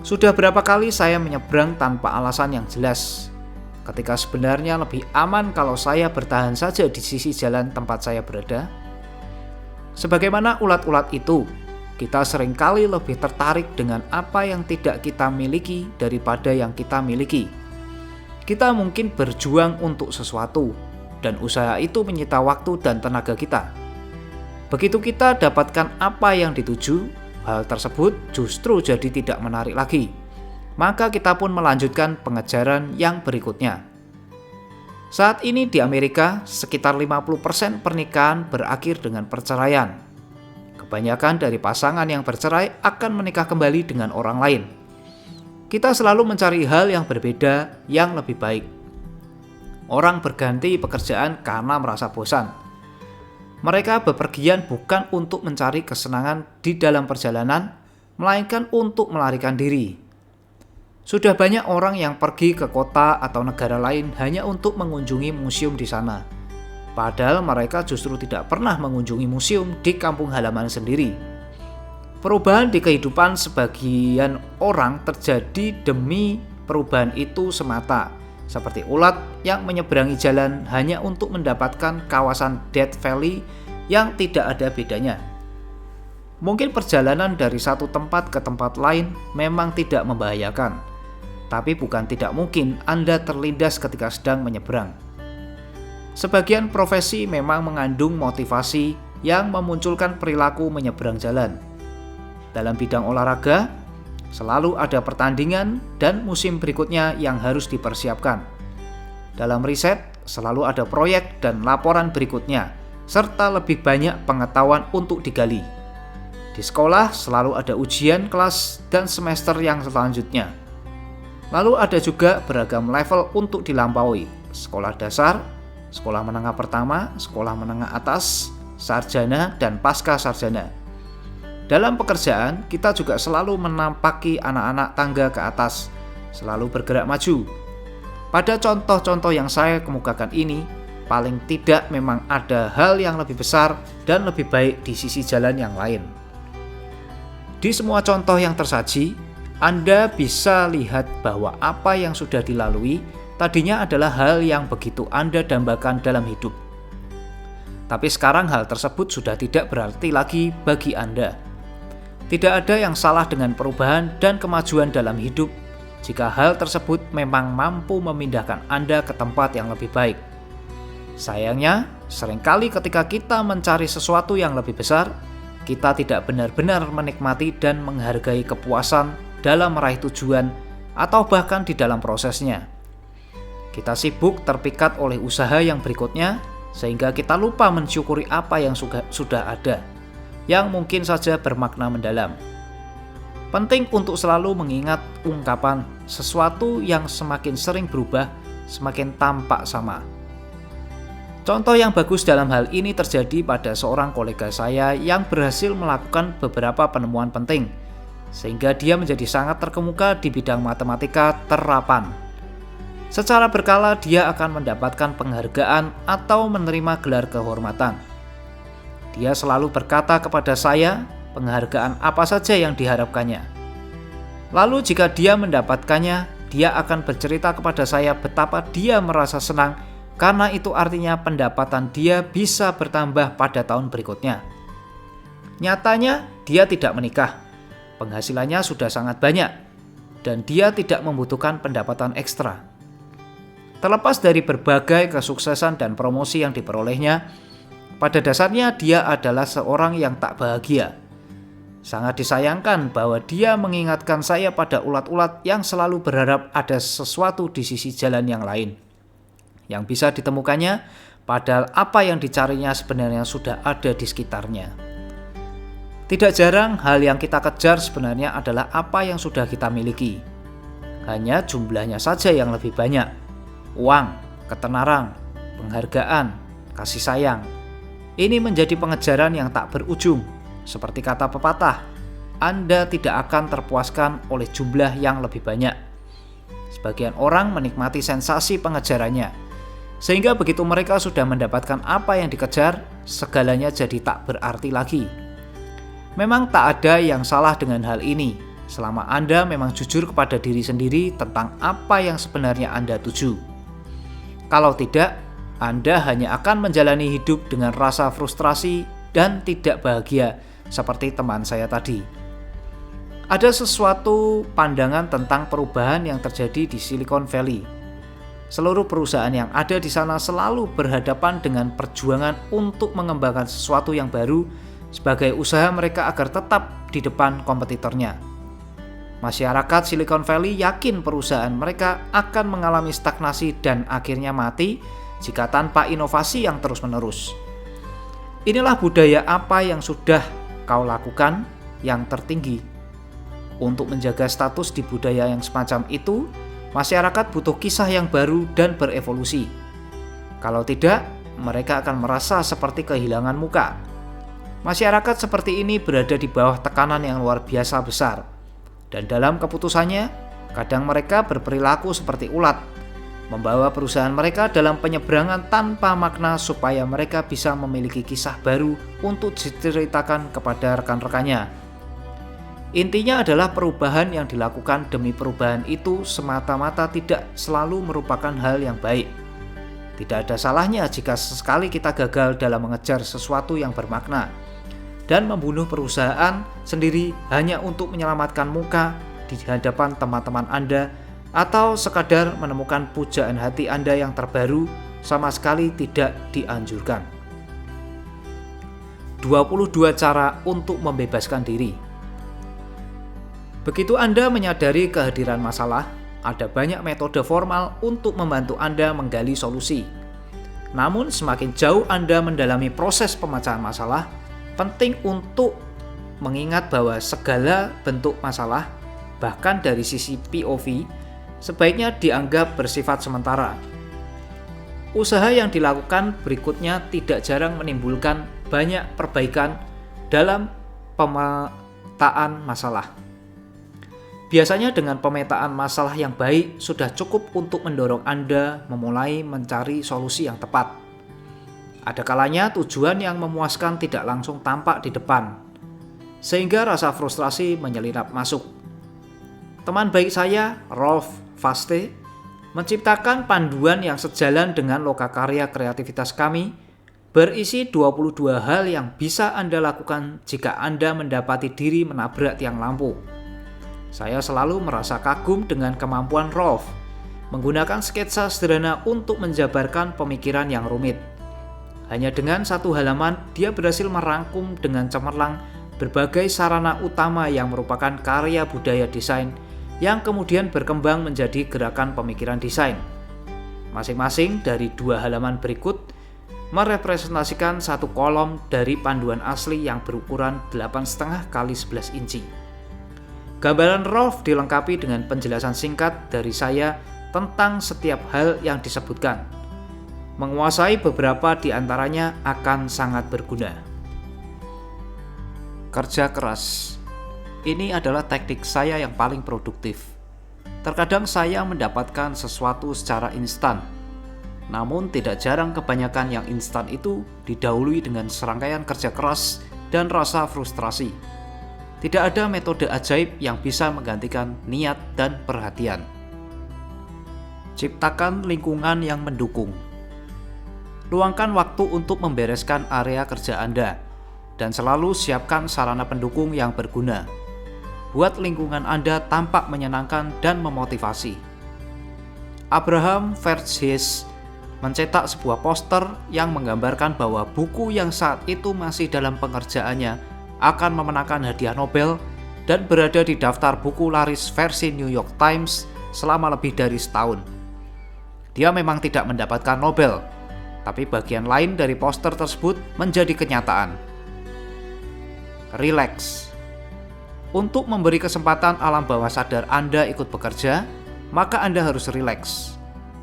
Sudah berapa kali saya menyeberang tanpa alasan yang jelas, ketika sebenarnya lebih aman kalau saya bertahan saja di sisi jalan tempat saya berada. Sebagaimana ulat-ulat itu, kita seringkali lebih tertarik dengan apa yang tidak kita miliki daripada yang kita miliki. Kita mungkin berjuang untuk sesuatu, dan usaha itu menyita waktu dan tenaga kita. Begitu kita dapatkan apa yang dituju, hal tersebut justru jadi tidak menarik lagi. Maka kita pun melanjutkan pengejaran yang berikutnya. Saat ini di Amerika, sekitar 50% pernikahan berakhir dengan perceraian. Kebanyakan dari pasangan yang bercerai akan menikah kembali dengan orang lain. Kita selalu mencari hal yang berbeda, yang lebih baik. Orang berganti pekerjaan karena merasa bosan. Mereka bepergian bukan untuk mencari kesenangan di dalam perjalanan, melainkan untuk melarikan diri. Sudah banyak orang yang pergi ke kota atau negara lain hanya untuk mengunjungi museum di sana. Padahal mereka justru tidak pernah mengunjungi museum di kampung halaman sendiri. Perubahan di kehidupan sebagian orang terjadi demi perubahan itu semata. Seperti ulat yang menyeberangi jalan hanya untuk mendapatkan kawasan Death Valley yang tidak ada bedanya. Mungkin perjalanan dari satu tempat ke tempat lain memang tidak membahayakan, tapi bukan tidak mungkin Anda terlindas ketika sedang menyeberang. Sebagian profesi memang mengandung motivasi yang memunculkan perilaku menyeberang jalan. Dalam bidang olahraga, selalu ada pertandingan dan musim berikutnya yang harus dipersiapkan. Dalam riset, selalu ada proyek dan laporan berikutnya, serta lebih banyak pengetahuan untuk digali. Di sekolah, selalu ada ujian kelas dan semester yang selanjutnya. Lalu ada juga beragam level untuk dilampaui: sekolah dasar, sekolah menengah pertama, sekolah menengah atas, sarjana, dan pasca sarjana. Dalam pekerjaan, kita juga selalu menampaki anak-anak tangga ke atas, selalu bergerak maju. Pada contoh-contoh yang saya kemukakan ini, paling tidak memang ada hal yang lebih besar dan lebih baik di sisi jalan yang lain. Di semua contoh yang tersaji, Anda bisa lihat bahwa apa yang sudah dilalui tadinya adalah hal yang begitu Anda dambakan dalam hidup. Tapi sekarang hal tersebut sudah tidak berarti lagi bagi Anda. Tidak ada yang salah dengan perubahan dan kemajuan dalam hidup jika hal tersebut memang mampu memindahkan Anda ke tempat yang lebih baik. Sayangnya, seringkali ketika kita mencari sesuatu yang lebih besar, kita tidak benar-benar menikmati dan menghargai kepuasan dalam meraih tujuan atau bahkan di dalam prosesnya. Kita sibuk terpikat oleh usaha yang berikutnya, sehingga kita lupa mensyukuri apa yang sudah ada, yang mungkin saja bermakna mendalam. Penting untuk selalu mengingat ungkapan sesuatu yang semakin sering berubah, semakin tampak sama. Contoh yang bagus dalam hal ini terjadi pada seorang kolega saya yang berhasil melakukan beberapa penemuan penting, sehingga dia menjadi sangat terkemuka di bidang matematika terapan. Secara berkala dia akan mendapatkan penghargaan atau menerima gelar kehormatan. Dia selalu berkata kepada saya penghargaan apa saja yang diharapkannya. Lalu jika dia mendapatkannya, dia akan bercerita kepada saya betapa dia merasa senang karena itu artinya pendapatan dia bisa bertambah pada tahun berikutnya. Nyatanya dia tidak menikah, penghasilannya sudah sangat banyak, dan dia tidak membutuhkan pendapatan ekstra. Terlepas dari berbagai kesuksesan dan promosi yang diperolehnya, pada dasarnya dia adalah seorang yang tak bahagia. Sangat disayangkan bahwa dia mengingatkan saya pada ulat-ulat yang selalu berharap ada sesuatu di sisi jalan yang lain, yang bisa ditemukannya, padahal apa yang dicarinya sebenarnya sudah ada di sekitarnya. Tidak jarang hal yang kita kejar sebenarnya adalah apa yang sudah kita miliki. Hanya jumlahnya saja yang lebih banyak. Uang, ketenaran, penghargaan, kasih sayang. Ini menjadi pengejaran yang tak berujung. Seperti kata pepatah, Anda tidak akan terpuaskan oleh jumlah yang lebih banyak. Sebagian orang menikmati sensasi pengejarannya, sehingga begitu mereka sudah mendapatkan apa yang dikejar, segalanya jadi tak berarti lagi. Memang tak ada yang salah dengan hal ini, selama Anda memang jujur kepada diri sendiri tentang apa yang sebenarnya Anda tuju. Kalau tidak, Anda hanya akan menjalani hidup dengan rasa frustrasi dan tidak bahagia seperti teman saya tadi. Ada sesuatu pandangan tentang perubahan yang terjadi di Silicon Valley. Seluruh perusahaan yang ada di sana selalu berhadapan dengan perjuangan untuk mengembangkan sesuatu yang baru sebagai usaha mereka agar tetap di depan kompetitornya. Masyarakat Silicon Valley yakin perusahaan mereka akan mengalami stagnasi dan akhirnya mati jika tanpa inovasi yang terus-menerus. Inilah budaya apa yang sudah kau lakukan yang tertinggi. Untuk menjaga status di budaya yang semacam itu, masyarakat butuh kisah yang baru dan berevolusi. Kalau tidak, mereka akan merasa seperti kehilangan muka. Masyarakat seperti ini berada di bawah tekanan yang luar biasa besar. Dan dalam keputusannya, kadang mereka berperilaku seperti ulat, membawa perusahaan mereka dalam penyeberangan tanpa makna supaya mereka bisa memiliki kisah baru untuk diceritakan kepada rekan-rekannya. Intinya adalah perubahan yang dilakukan demi perubahan itu semata-mata tidak selalu merupakan hal yang baik. Tidak ada salahnya jika sesekali kita gagal dalam mengejar sesuatu yang bermakna dan membunuh perusahaan sendiri hanya untuk menyelamatkan muka di hadapan teman-teman Anda atau sekadar menemukan pujaan hati Anda yang terbaru sama sekali tidak dianjurkan. 22 cara untuk membebaskan diri. Begitu Anda menyadari kehadiran masalah, ada banyak metode formal untuk membantu Anda menggali solusi. Namun semakin jauh Anda mendalami proses pemecahan masalah, penting untuk mengingat bahwa segala bentuk masalah, bahkan dari sisi POV, sebaiknya dianggap bersifat sementara. Usaha yang dilakukan berikutnya tidak jarang menimbulkan banyak perbaikan dalam pemetaan masalah. Biasanya dengan pemetaan masalah yang baik sudah cukup untuk mendorong Anda memulai mencari solusi yang tepat. Ada kalanya tujuan yang memuaskan tidak langsung tampak di depan, sehingga rasa frustrasi menyelirap masuk. Teman baik saya, Rolf Faste, menciptakan panduan yang sejalan dengan lokakarya kreativitas kami, berisi 22 hal yang bisa Anda lakukan jika Anda mendapati diri menabrak tiang lampu. Saya selalu merasa kagum dengan kemampuan Rolf menggunakan sketsa sederhana untuk menjabarkan pemikiran yang rumit. Hanya dengan satu halaman, dia berhasil merangkum dengan cemerlang berbagai sarana utama yang merupakan karya budaya desain yang kemudian berkembang menjadi gerakan pemikiran desain. Masing-masing dari 2 halaman berikut merepresentasikan satu kolom dari panduan asli yang berukuran 8,5 x 11 inci. Gambaran Rolf dilengkapi dengan penjelasan singkat dari saya tentang setiap hal yang disebutkan. Menguasai beberapa di antaranya akan sangat berguna. Kerja keras. Ini adalah teknik saya yang paling produktif. Terkadang saya mendapatkan sesuatu secara instan. Namun tidak jarang kebanyakan yang instan itu didahului dengan serangkaian kerja keras dan rasa frustrasi. Tidak ada metode ajaib yang bisa menggantikan niat dan perhatian. Ciptakan lingkungan yang mendukung. Luangkan waktu untuk membereskan area kerja Anda dan selalu siapkan sarana pendukung yang berguna. Buat lingkungan Anda tampak menyenangkan dan memotivasi. Abraham Verghese mencetak sebuah poster yang menggambarkan bahwa buku yang saat itu masih dalam pengerjaannya akan memenangkan hadiah Nobel dan berada di daftar buku laris versi New York Times selama lebih dari setahun. Dia memang tidak mendapatkan Nobel, tapi bagian lain dari poster tersebut menjadi kenyataan. Relax. Untuk memberi kesempatan alam bawah sadar Anda ikut bekerja, maka Anda harus rileks.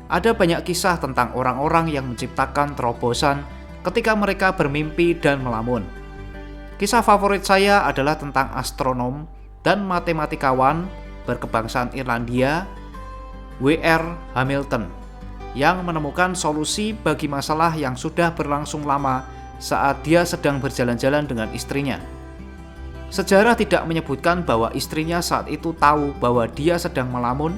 Ada banyak kisah tentang orang-orang yang menciptakan terobosan ketika mereka bermimpi dan melamun. Kisah favorit saya adalah tentang astronom dan matematikawan berkebangsaan Irlandia, W.R. Hamilton, yang menemukan solusi bagi masalah yang sudah berlangsung lama saat dia sedang berjalan-jalan dengan istrinya. Sejarah tidak menyebutkan bahwa istrinya saat itu tahu bahwa dia sedang melamun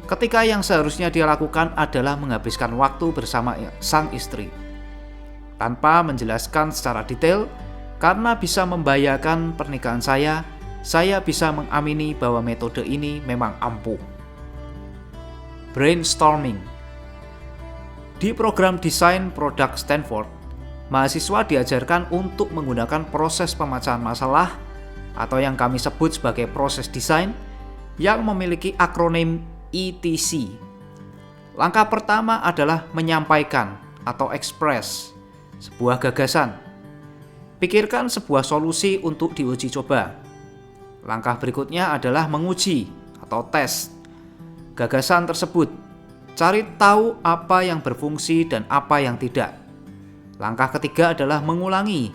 ketika yang seharusnya dia lakukan adalah menghabiskan waktu bersama sang istri. Tanpa menjelaskan secara detail, karena bisa membahayakan pernikahan saya bisa mengamini bahwa metode ini memang ampuh. Brainstorming. Di program desain produk Stanford, mahasiswa diajarkan untuk menggunakan proses pemecahan masalah atau yang kami sebut sebagai proses desain yang memiliki akronim ETC. Langkah pertama adalah menyampaikan atau express sebuah gagasan. Pikirkan sebuah solusi untuk diuji coba. Langkah berikutnya adalah menguji atau tes gagasan tersebut. Cari tahu apa yang berfungsi dan apa yang tidak. Langkah ketiga adalah mengulangi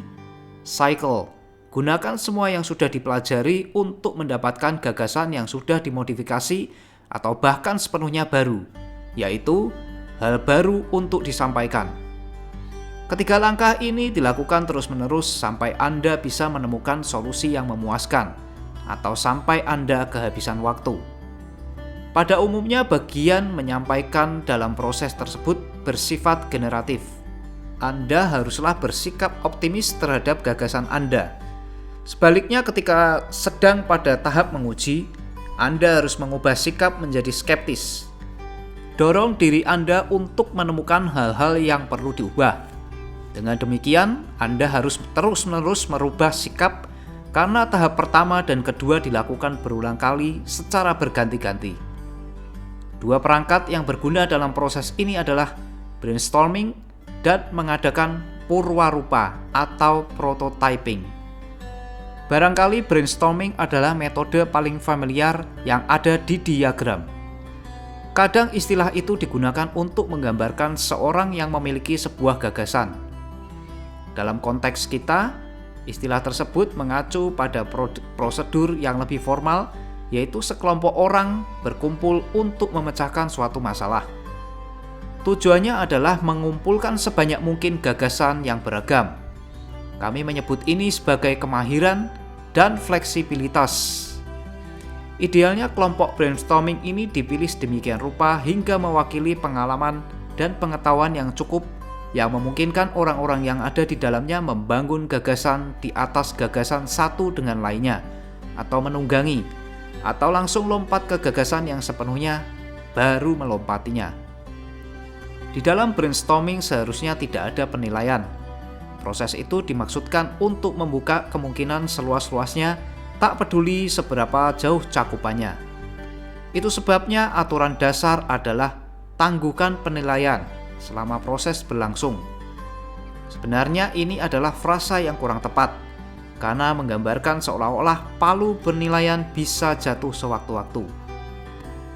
cycle. Gunakan semua yang sudah dipelajari untuk mendapatkan gagasan yang sudah dimodifikasi atau bahkan sepenuhnya baru, yaitu hal baru untuk disampaikan. Ketiga langkah ini dilakukan terus-menerus sampai Anda bisa menemukan solusi yang memuaskan atau sampai Anda kehabisan waktu. Pada umumnya bagian menyampaikan dalam proses tersebut bersifat generatif. Anda haruslah bersikap optimis terhadap gagasan Anda. Sebaliknya ketika sedang pada tahap menguji, Anda harus mengubah sikap menjadi skeptis. Dorong diri Anda untuk menemukan hal-hal yang perlu diubah. Dengan demikian, Anda harus terus-menerus merubah sikap karena tahap pertama dan kedua dilakukan berulang kali secara berganti-ganti. Dua perangkat yang berguna dalam proses ini adalah brainstorming dan mengadakan purwarupa atau prototyping. Barangkali brainstorming adalah metode paling familiar yang ada di diagram. Kadang istilah itu digunakan untuk menggambarkan seorang yang memiliki sebuah gagasan. Dalam konteks kita, istilah tersebut mengacu pada prosedur yang lebih formal, yaitu sekelompok orang berkumpul untuk memecahkan suatu masalah. Tujuannya adalah mengumpulkan sebanyak mungkin gagasan yang beragam. Kami menyebut ini sebagai kemahiran dan fleksibilitas. Idealnya kelompok brainstorming ini dipilih sedemikian rupa hingga mewakili pengalaman dan pengetahuan yang cukup yang memungkinkan orang-orang yang ada di dalamnya membangun gagasan di atas gagasan satu dengan lainnya, atau menunggangi, atau langsung lompat ke gagasan yang sepenuhnya baru melompatinya. Di dalam brainstorming seharusnya tidak ada penilaian. Proses itu dimaksudkan untuk membuka kemungkinan seluas-luasnya, tak peduli seberapa jauh cakupannya. Itu sebabnya aturan dasar adalah tangguhkan penilaian selama proses berlangsung. Sebenarnya ini adalah frasa yang kurang tepat, karena menggambarkan seolah-olah palu penilaian bisa jatuh sewaktu-waktu.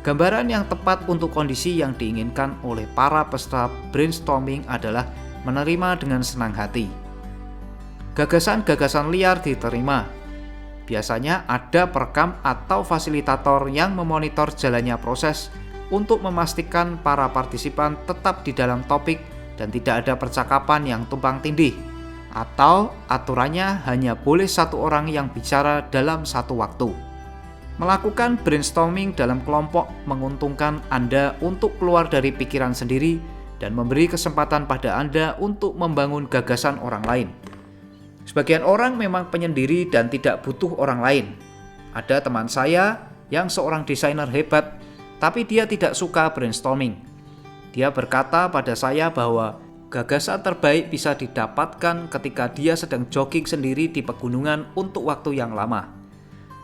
Gambaran yang tepat untuk kondisi yang diinginkan oleh para peserta brainstorming adalah menerima dengan senang hati. Gagasan-gagasan liar diterima. Biasanya ada perekam atau fasilitator yang memonitor jalannya proses untuk memastikan para partisipan tetap di dalam topik dan tidak ada percakapan yang tumpang tindih, atau aturannya hanya boleh satu orang yang bicara dalam satu waktu. Melakukan brainstorming dalam kelompok menguntungkan Anda untuk keluar dari pikiran sendiri dan memberi kesempatan pada Anda untuk membangun gagasan orang lain. Sebagian orang memang penyendiri dan tidak butuh orang lain. Ada teman saya yang seorang desainer hebat, tapi dia tidak suka brainstorming. Dia berkata pada saya bahwa gagasan terbaik bisa didapatkan ketika dia sedang jogging sendiri di pegunungan untuk waktu yang lama.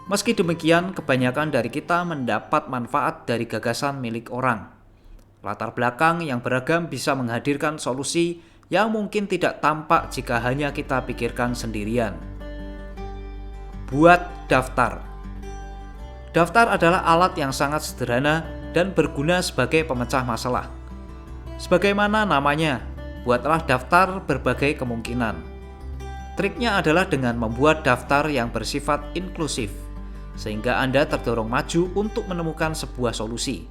Meski demikian, kebanyakan dari kita mendapat manfaat dari gagasan milik orang. Latar belakang yang beragam bisa menghadirkan solusi yang mungkin tidak tampak jika hanya kita pikirkan sendirian. Buat daftar. Daftar adalah alat yang sangat sederhana dan berguna sebagai pemecah masalah. Sebagaimana namanya, buatlah daftar berbagai kemungkinan. Triknya adalah dengan membuat daftar yang bersifat inklusif, sehingga Anda terdorong maju untuk menemukan sebuah solusi.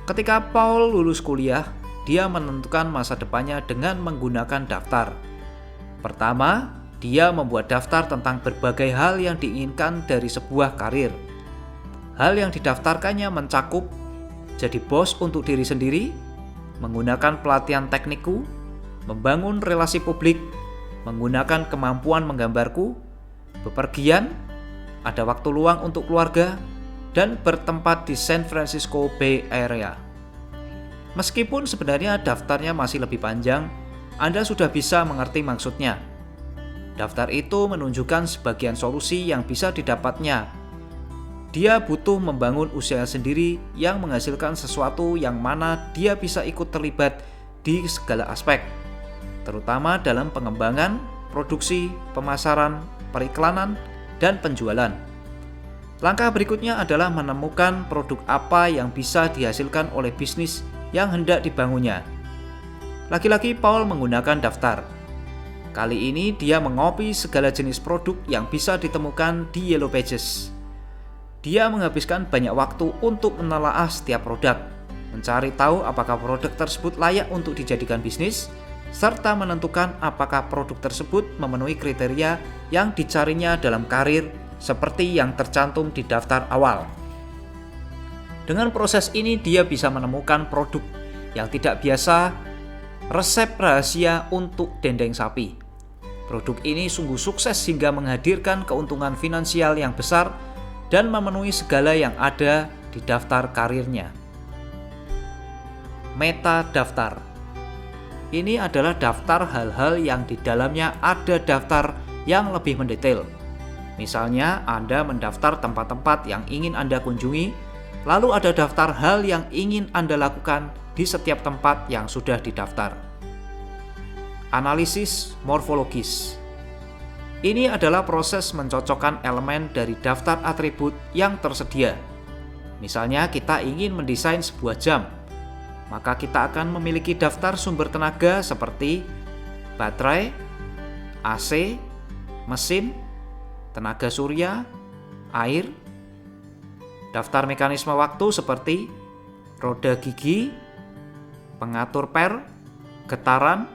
Ketika Paul lulus kuliah, dia menentukan masa depannya dengan menggunakan daftar. Pertama, dia membuat daftar tentang berbagai hal yang diinginkan dari sebuah karir. Hal yang didaftarkannya mencakup jadi bos untuk diri sendiri, menggunakan pelatihan teknikku, membangun relasi publik, menggunakan kemampuan menggambarku, bepergian, ada waktu luang untuk keluarga, dan bertempat di San Francisco Bay Area. Meskipun sebenarnya daftarnya masih lebih panjang, Anda sudah bisa mengerti maksudnya. Daftar itu menunjukkan sebagian solusi yang bisa didapatnya. Dia butuh membangun usaha sendiri yang menghasilkan sesuatu yang mana dia bisa ikut terlibat di segala aspek, terutama dalam pengembangan, produksi, pemasaran, periklanan, dan penjualan. Langkah berikutnya adalah menemukan produk apa yang bisa dihasilkan oleh bisnis yang hendak dibangunnya. Lagi-lagi Paul menggunakan daftar. Kali ini dia mengopi segala jenis produk yang bisa ditemukan di Yellow Pages. Dia menghabiskan banyak waktu untuk menelaah setiap produk, mencari tahu apakah produk tersebut layak untuk dijadikan bisnis, serta menentukan apakah produk tersebut memenuhi kriteria yang dicarinya dalam karir seperti yang tercantum di daftar awal. Dengan proses ini dia bisa menemukan produk yang tidak biasa, resep rahasia untuk dendeng sapi. Produk ini sungguh sukses hingga menghadirkan keuntungan finansial yang besar dan memenuhi segala yang ada di daftar karirnya. Meta daftar. Ini adalah daftar hal-hal yang di dalamnya ada daftar yang lebih mendetail. Misalnya, Anda mendaftar tempat-tempat yang ingin Anda kunjungi, lalu ada daftar hal yang ingin Anda lakukan di setiap tempat yang sudah didaftar. Analisis morfologis. Ini adalah proses mencocokkan elemen dari daftar atribut yang tersedia. Misalnya kita ingin mendesain sebuah jam, maka kita akan memiliki daftar sumber tenaga seperti baterai, AC, mesin, tenaga surya, air. Daftar mekanisme waktu seperti roda gigi, pengatur per, getaran,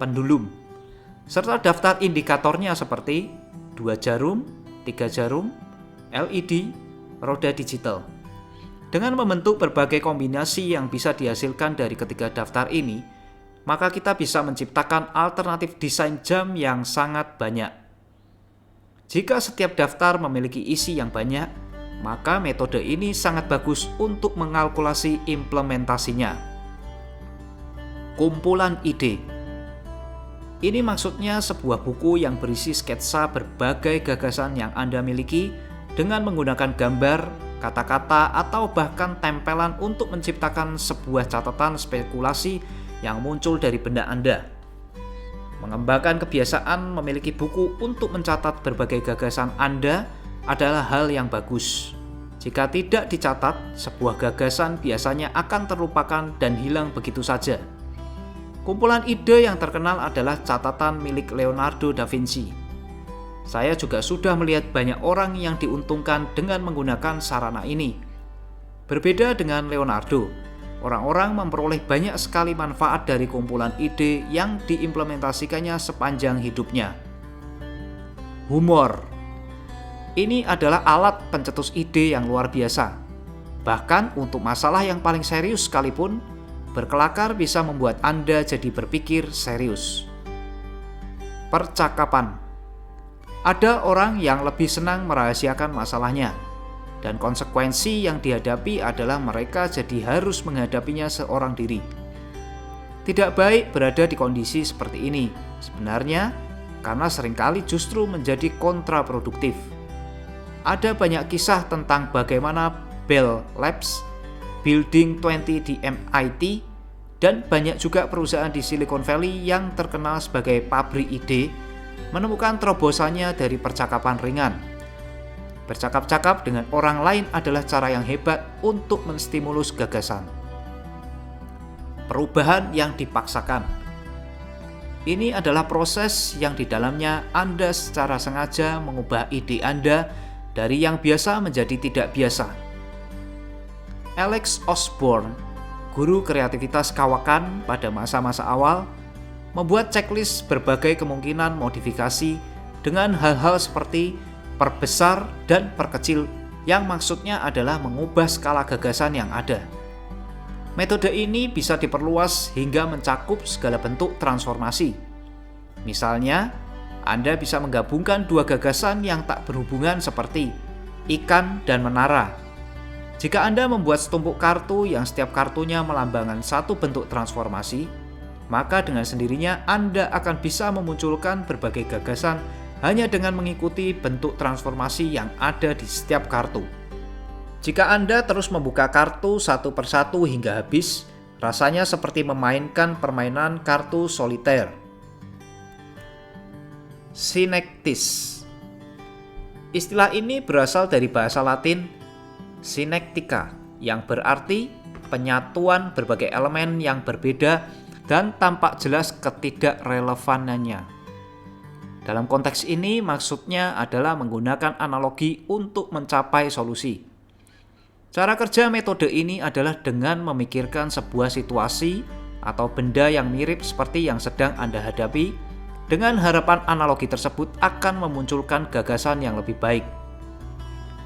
pendulum. Serta daftar indikatornya seperti 2 jarum, 3 jarum, LED, roda digital. Dengan membentuk berbagai kombinasi yang bisa dihasilkan dari ketiga daftar ini, maka kita bisa menciptakan alternatif desain jam yang sangat banyak. Jika setiap daftar memiliki isi yang banyak, maka metode ini sangat bagus untuk mengalkulasi implementasinya. Kumpulan ide. Ini maksudnya sebuah buku yang berisi sketsa berbagai gagasan yang Anda miliki dengan menggunakan gambar, kata-kata, atau bahkan tempelan untuk menciptakan sebuah catatan spekulasi yang muncul dari benda Anda. Mengembangkan kebiasaan memiliki buku untuk mencatat berbagai gagasan Anda adalah hal yang bagus. Jika tidak dicatat, sebuah gagasan biasanya akan terlupakan dan hilang begitu saja. Kumpulan ide yang terkenal adalah catatan milik Leonardo da Vinci. Saya juga sudah melihat banyak orang yang diuntungkan dengan menggunakan sarana ini. Berbeda dengan Leonardo, orang-orang memperoleh banyak sekali manfaat dari kumpulan ide yang diimplementasikannya sepanjang hidupnya. Humor. Ini adalah alat pencetus ide yang luar biasa. Bahkan untuk masalah yang paling serius sekalipun, berkelakar bisa membuat Anda jadi berpikir serius. Percakapan. Ada orang yang lebih senang merahasiakan masalahnya, dan konsekuensi yang dihadapi adalah mereka jadi harus menghadapinya seorang diri. Tidak baik berada di kondisi seperti ini, sebenarnya karena seringkali justru menjadi kontraproduktif. Ada banyak kisah tentang bagaimana Bell Labs, Building 20 di MIT, dan banyak juga perusahaan di Silicon Valley yang terkenal sebagai pabrik ide menemukan terobosannya dari percakapan ringan. Bercakap-cakap dengan orang lain adalah cara yang hebat untuk menstimulus gagasan. Perubahan yang dipaksakan. Ini adalah proses yang di dalamnya Anda secara sengaja mengubah ide Anda dari yang biasa menjadi tidak biasa. Alex Osborne, guru kreativitas kawakan pada masa-masa awal, membuat checklist berbagai kemungkinan modifikasi dengan hal-hal seperti perbesar dan perkecil yang maksudnya adalah mengubah skala gagasan yang ada. Metode ini bisa diperluas hingga mencakup segala bentuk transformasi. Misalnya, Anda bisa menggabungkan dua gagasan yang tak berhubungan seperti ikan dan menara. Jika Anda membuat setumpuk kartu yang setiap kartunya melambangkan satu bentuk transformasi, maka dengan sendirinya Anda akan bisa memunculkan berbagai gagasan hanya dengan mengikuti bentuk transformasi yang ada di setiap kartu. Jika Anda terus membuka kartu satu persatu hingga habis, rasanya seperti memainkan permainan kartu soliter. Synectis. Istilah ini berasal dari bahasa Latin synectica, yang berarti penyatuan berbagai elemen yang berbeda dan tampak jelas ketidakrelevanannya. Dalam konteks ini maksudnya adalah menggunakan analogi untuk mencapai solusi. Cara kerja metode ini adalah dengan memikirkan sebuah situasi atau benda yang mirip seperti yang sedang Anda hadapi, dengan harapan analogi tersebut akan memunculkan gagasan yang lebih baik.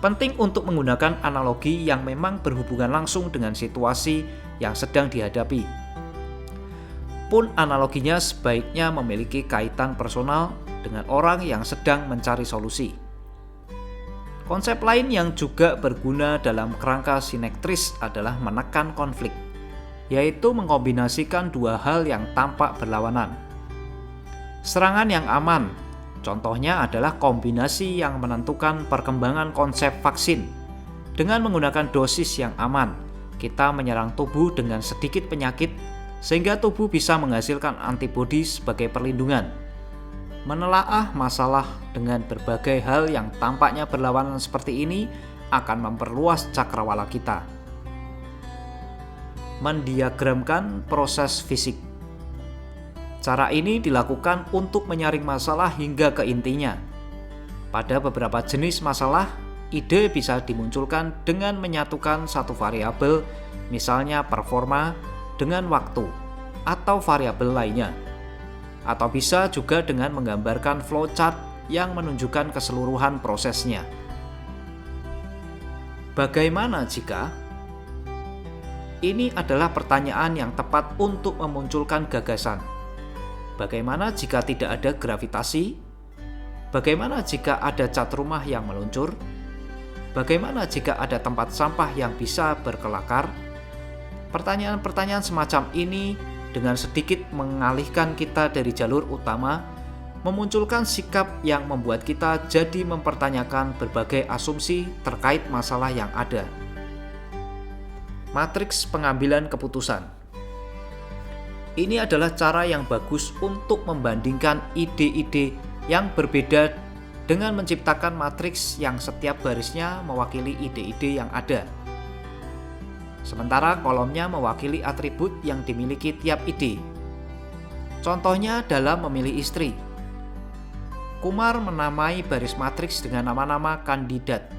Penting untuk menggunakan analogi yang memang berhubungan langsung dengan situasi yang sedang dihadapi. Pun analoginya sebaiknya memiliki kaitan personal dengan orang yang sedang mencari solusi. Konsep lain yang juga berguna dalam kerangka sinektris adalah menekan konflik, yaitu mengkombinasikan dua hal yang tampak berlawanan. Serangan yang aman, contohnya adalah kombinasi yang menentukan perkembangan konsep vaksin. Dengan menggunakan dosis yang aman, kita menyerang tubuh dengan sedikit penyakit sehingga tubuh bisa menghasilkan antibodi sebagai perlindungan. Menelaah masalah dengan berbagai hal yang tampaknya berlawanan seperti ini akan memperluas cakrawala kita. Mendiagramkan proses fisik. Cara ini dilakukan untuk menyaring masalah hingga ke intinya. Pada beberapa jenis masalah, ide bisa dimunculkan dengan menyatukan satu variabel, misalnya performa, dengan waktu, atau variabel lainnya. Atau bisa juga dengan menggambarkan flowchart yang menunjukkan keseluruhan prosesnya. Bagaimana jika Ini adalah pertanyaan yang tepat untuk memunculkan gagasan. Bagaimana jika tidak ada gravitasi? Bagaimana jika ada cat rumah yang meluncur? Bagaimana jika ada tempat sampah yang bisa berkelakar? Pertanyaan-pertanyaan semacam ini dengan sedikit mengalihkan kita dari jalur utama, memunculkan sikap yang membuat kita jadi mempertanyakan berbagai asumsi terkait masalah yang ada. Matriks pengambilan keputusan. Ini adalah cara yang bagus untuk membandingkan ide-ide yang berbeda dengan menciptakan matriks yang setiap barisnya mewakili ide-ide yang ada. Sementara kolomnya mewakili atribut yang dimiliki tiap ide. Contohnya dalam memilih istri. Kumar menamai baris matriks dengan nama-nama kandidat.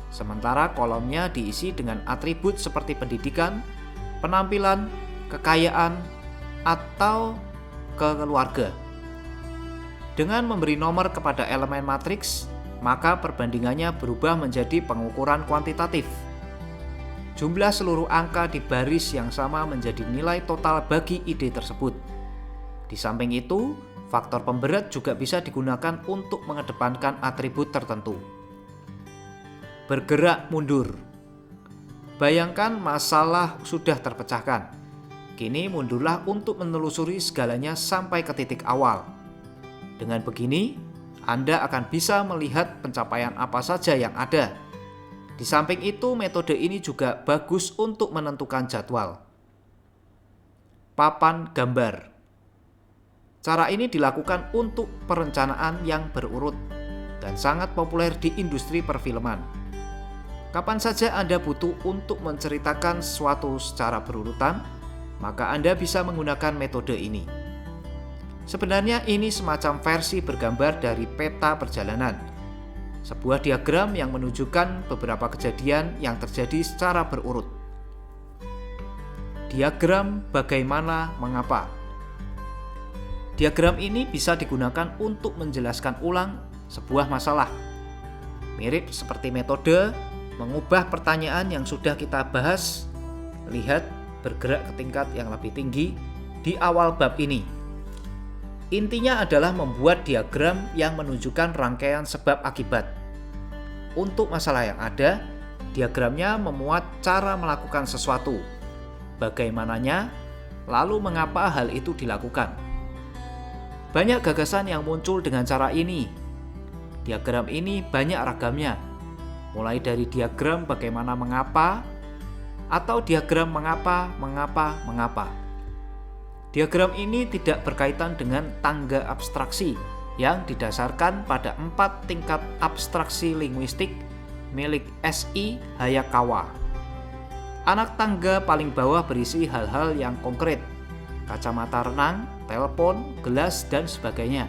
Sementara kolomnya diisi dengan atribut seperti pendidikan, penampilan, kekayaan, atau keluarga. Dengan memberi nomor kepada elemen matriks, maka perbandingannya berubah menjadi pengukuran kuantitatif. Jumlah seluruh angka di baris yang sama menjadi nilai total bagi ide tersebut. Di samping itu, faktor pemberat juga bisa digunakan untuk mengedepankan atribut tertentu. Bergerak mundur. Bayangkan masalah sudah terpecahkan. Kini mundurlah untuk menelusuri segalanya sampai ke titik awal. Dengan begini, Anda akan bisa melihat pencapaian apa saja yang ada. Di samping itu, metode ini juga bagus untuk menentukan jadwal. Papan gambar. Cara ini dilakukan untuk perencanaan yang berurut dan sangat populer di industri perfilman. Kapan saja Anda butuh untuk menceritakan sesuatu secara berurutan, maka Anda bisa menggunakan metode ini. Sebenarnya ini semacam versi bergambar dari peta perjalanan, sebuah diagram yang menunjukkan beberapa kejadian yang terjadi secara berurut. Diagram bagaimana mengapa. Diagram ini bisa digunakan untuk menjelaskan ulang sebuah masalah. Mirip seperti metode mengubah pertanyaan yang sudah kita bahas, lihat bergerak ke tingkat yang lebih tinggi di awal bab ini. Intinya adalah membuat diagram yang menunjukkan rangkaian sebab akibat. Untuk masalah yang ada, diagramnya memuat cara melakukan sesuatu, bagaimananya, lalu mengapa hal itu dilakukan. Banyak gagasan yang muncul dengan cara ini. Diagram ini banyak ragamnya, mulai dari diagram bagaimana mengapa, atau diagram mengapa. Diagram ini tidak berkaitan dengan tangga abstraksi yang didasarkan pada 4 tingkat abstraksi linguistik milik S.I. Hayakawa. Anak tangga paling bawah berisi hal-hal yang konkret, kacamata renang, telepon, gelas, dan sebagainya.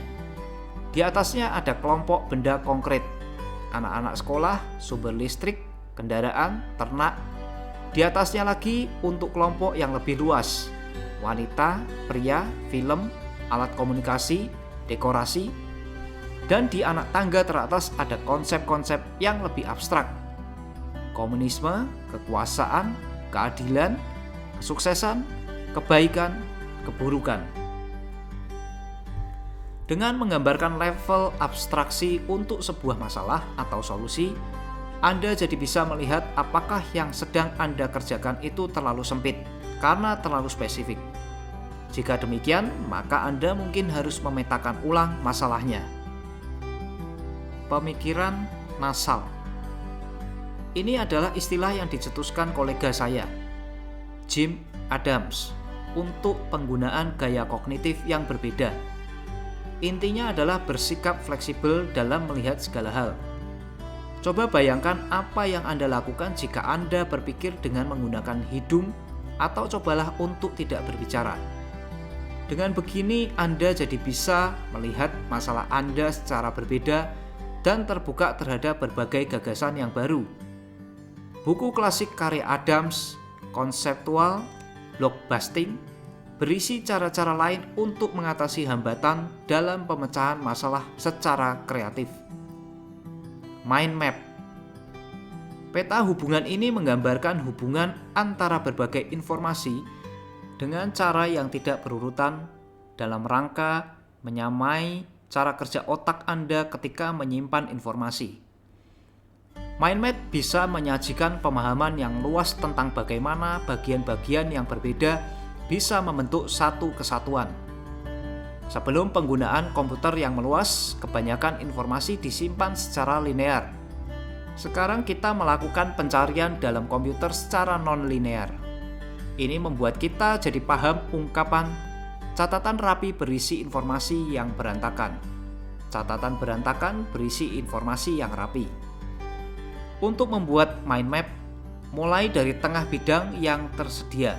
Di atasnya ada kelompok benda konkret, anak-anak sekolah, sumber listrik, kendaraan, ternak. Di atasnya lagi untuk kelompok yang lebih luas, wanita, pria, film, alat komunikasi, dekorasi. Dan di anak tangga teratas ada konsep-konsep yang lebih abstrak. Komunisme, kekuasaan, keadilan, kesuksesan, kebaikan, keburukan. Dengan menggambarkan level abstraksi untuk sebuah masalah atau solusi, Anda jadi bisa melihat apakah yang sedang Anda kerjakan itu terlalu sempit karena terlalu spesifik. Jika demikian, maka Anda mungkin harus memetakan ulang masalahnya. Pemikiran nasal. Ini adalah istilah yang dicetuskan kolega saya, Jim Adams, untuk penggunaan gaya kognitif yang berbeda. Intinya adalah bersikap fleksibel dalam melihat segala hal. Coba bayangkan apa yang Anda lakukan jika Anda berpikir dengan menggunakan hidung, atau cobalah untuk tidak berbicara. Dengan begini, Anda jadi bisa melihat masalah Anda secara berbeda dan terbuka terhadap berbagai gagasan yang baru. Buku klasik karya Adams, konseptual, blockbusting, berisi cara-cara lain untuk mengatasi hambatan dalam pemecahan masalah secara kreatif. Mind map. Peta hubungan ini menggambarkan hubungan antara berbagai informasi dengan cara yang tidak berurutan dalam rangka menyamai cara kerja otak Anda ketika menyimpan informasi. Mind map bisa menyajikan pemahaman yang luas tentang bagaimana bagian-bagian yang berbeda bisa membentuk satu kesatuan. Sebelum penggunaan komputer yang meluas, kebanyakan informasi disimpan secara linear. Sekarang kita melakukan pencarian dalam komputer secara non-linear. Ini membuat kita jadi paham ungkapan catatan rapi berisi informasi yang berantakan. Catatan berantakan berisi informasi yang rapi. Untuk membuat mind map, mulai dari tengah bidang yang tersedia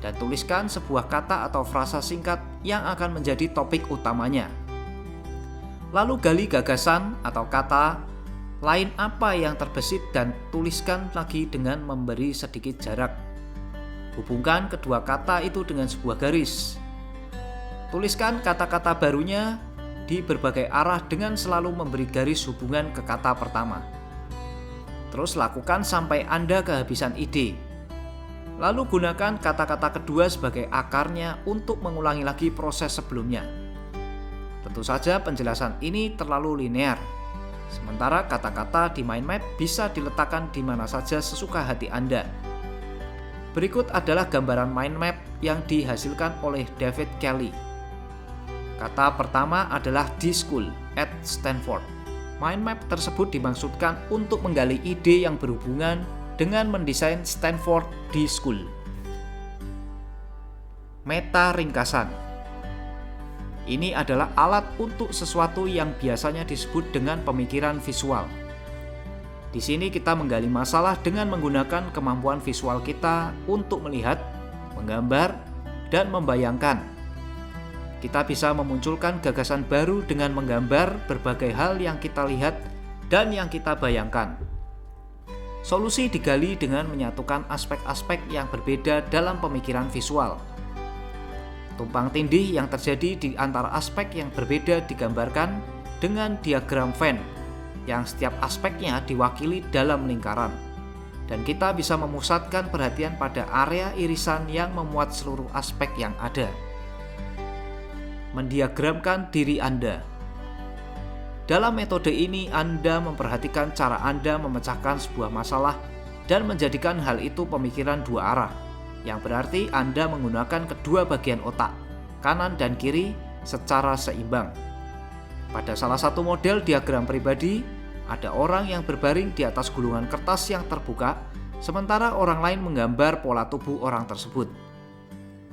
dan tuliskan sebuah kata atau frasa singkat yang akan menjadi topik utamanya. Lalu gali gagasan atau kata lain apa yang terbesit dan tuliskan lagi dengan memberi sedikit jarak. Hubungkan kedua kata itu dengan sebuah garis. Tuliskan kata-kata barunya di berbagai arah dengan selalu memberi garis hubungan ke kata pertama. Terus lakukan sampai Anda kehabisan ide. Lalu gunakan kata-kata kedua sebagai akarnya untuk mengulangi lagi proses sebelumnya. Tentu saja penjelasan ini terlalu linear. Sementara kata-kata di mind map bisa diletakkan di mana saja sesuka hati Anda. Berikut adalah gambaran mind map yang dihasilkan oleh David Kelly. Kata pertama adalah D-School at Stanford. Mind map tersebut dimaksudkan untuk menggali ide yang berhubungan dengan mendesain Stanford D-School. Meta ringkasan. Ini adalah alat untuk sesuatu yang biasanya disebut dengan pemikiran visual. Di sini kita menggali masalah dengan menggunakan kemampuan visual kita untuk melihat, menggambar, dan membayangkan. Kita bisa memunculkan gagasan baru dengan menggambar berbagai hal yang kita lihat dan yang kita bayangkan. Solusi digali dengan menyatukan aspek-aspek yang berbeda dalam pemikiran visual. Tumpang tindih yang terjadi di antara aspek yang berbeda digambarkan dengan diagram Venn, yang setiap aspeknya diwakili dalam lingkaran. Dan kita bisa memusatkan perhatian pada area irisan yang memuat seluruh aspek yang ada. Mendiagramkan diri Anda. Dalam metode ini, Anda memperhatikan cara Anda memecahkan sebuah masalah dan menjadikan hal itu pemikiran dua arah, yang berarti Anda menggunakan kedua bagian otak, kanan dan kiri, secara seimbang. Pada salah satu model diagram pribadi, ada orang yang berbaring di atas gulungan kertas yang terbuka, sementara orang lain menggambar pola tubuh orang tersebut.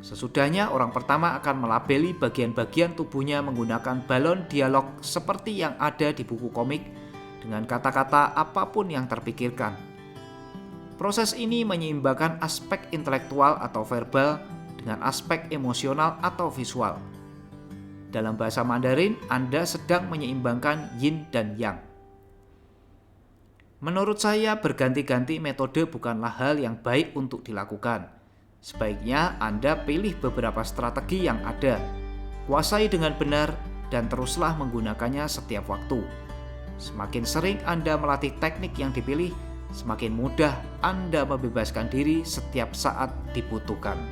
Sesudahnya, orang pertama akan melabeli bagian-bagian tubuhnya menggunakan balon dialog seperti yang ada di buku komik dengan kata-kata apapun yang terpikirkan. Proses ini menyeimbangkan aspek intelektual atau verbal dengan aspek emosional atau visual. Dalam bahasa Mandarin, Anda sedang menyeimbangkan yin dan yang. Menurut saya, berganti-ganti metode bukanlah hal yang baik untuk dilakukan. Sebaiknya Anda pilih beberapa strategi yang ada, kuasai dengan benar, dan teruslah menggunakannya setiap waktu. Semakin sering Anda melatih teknik yang dipilih, semakin mudah Anda membebaskan diri setiap saat dibutuhkan.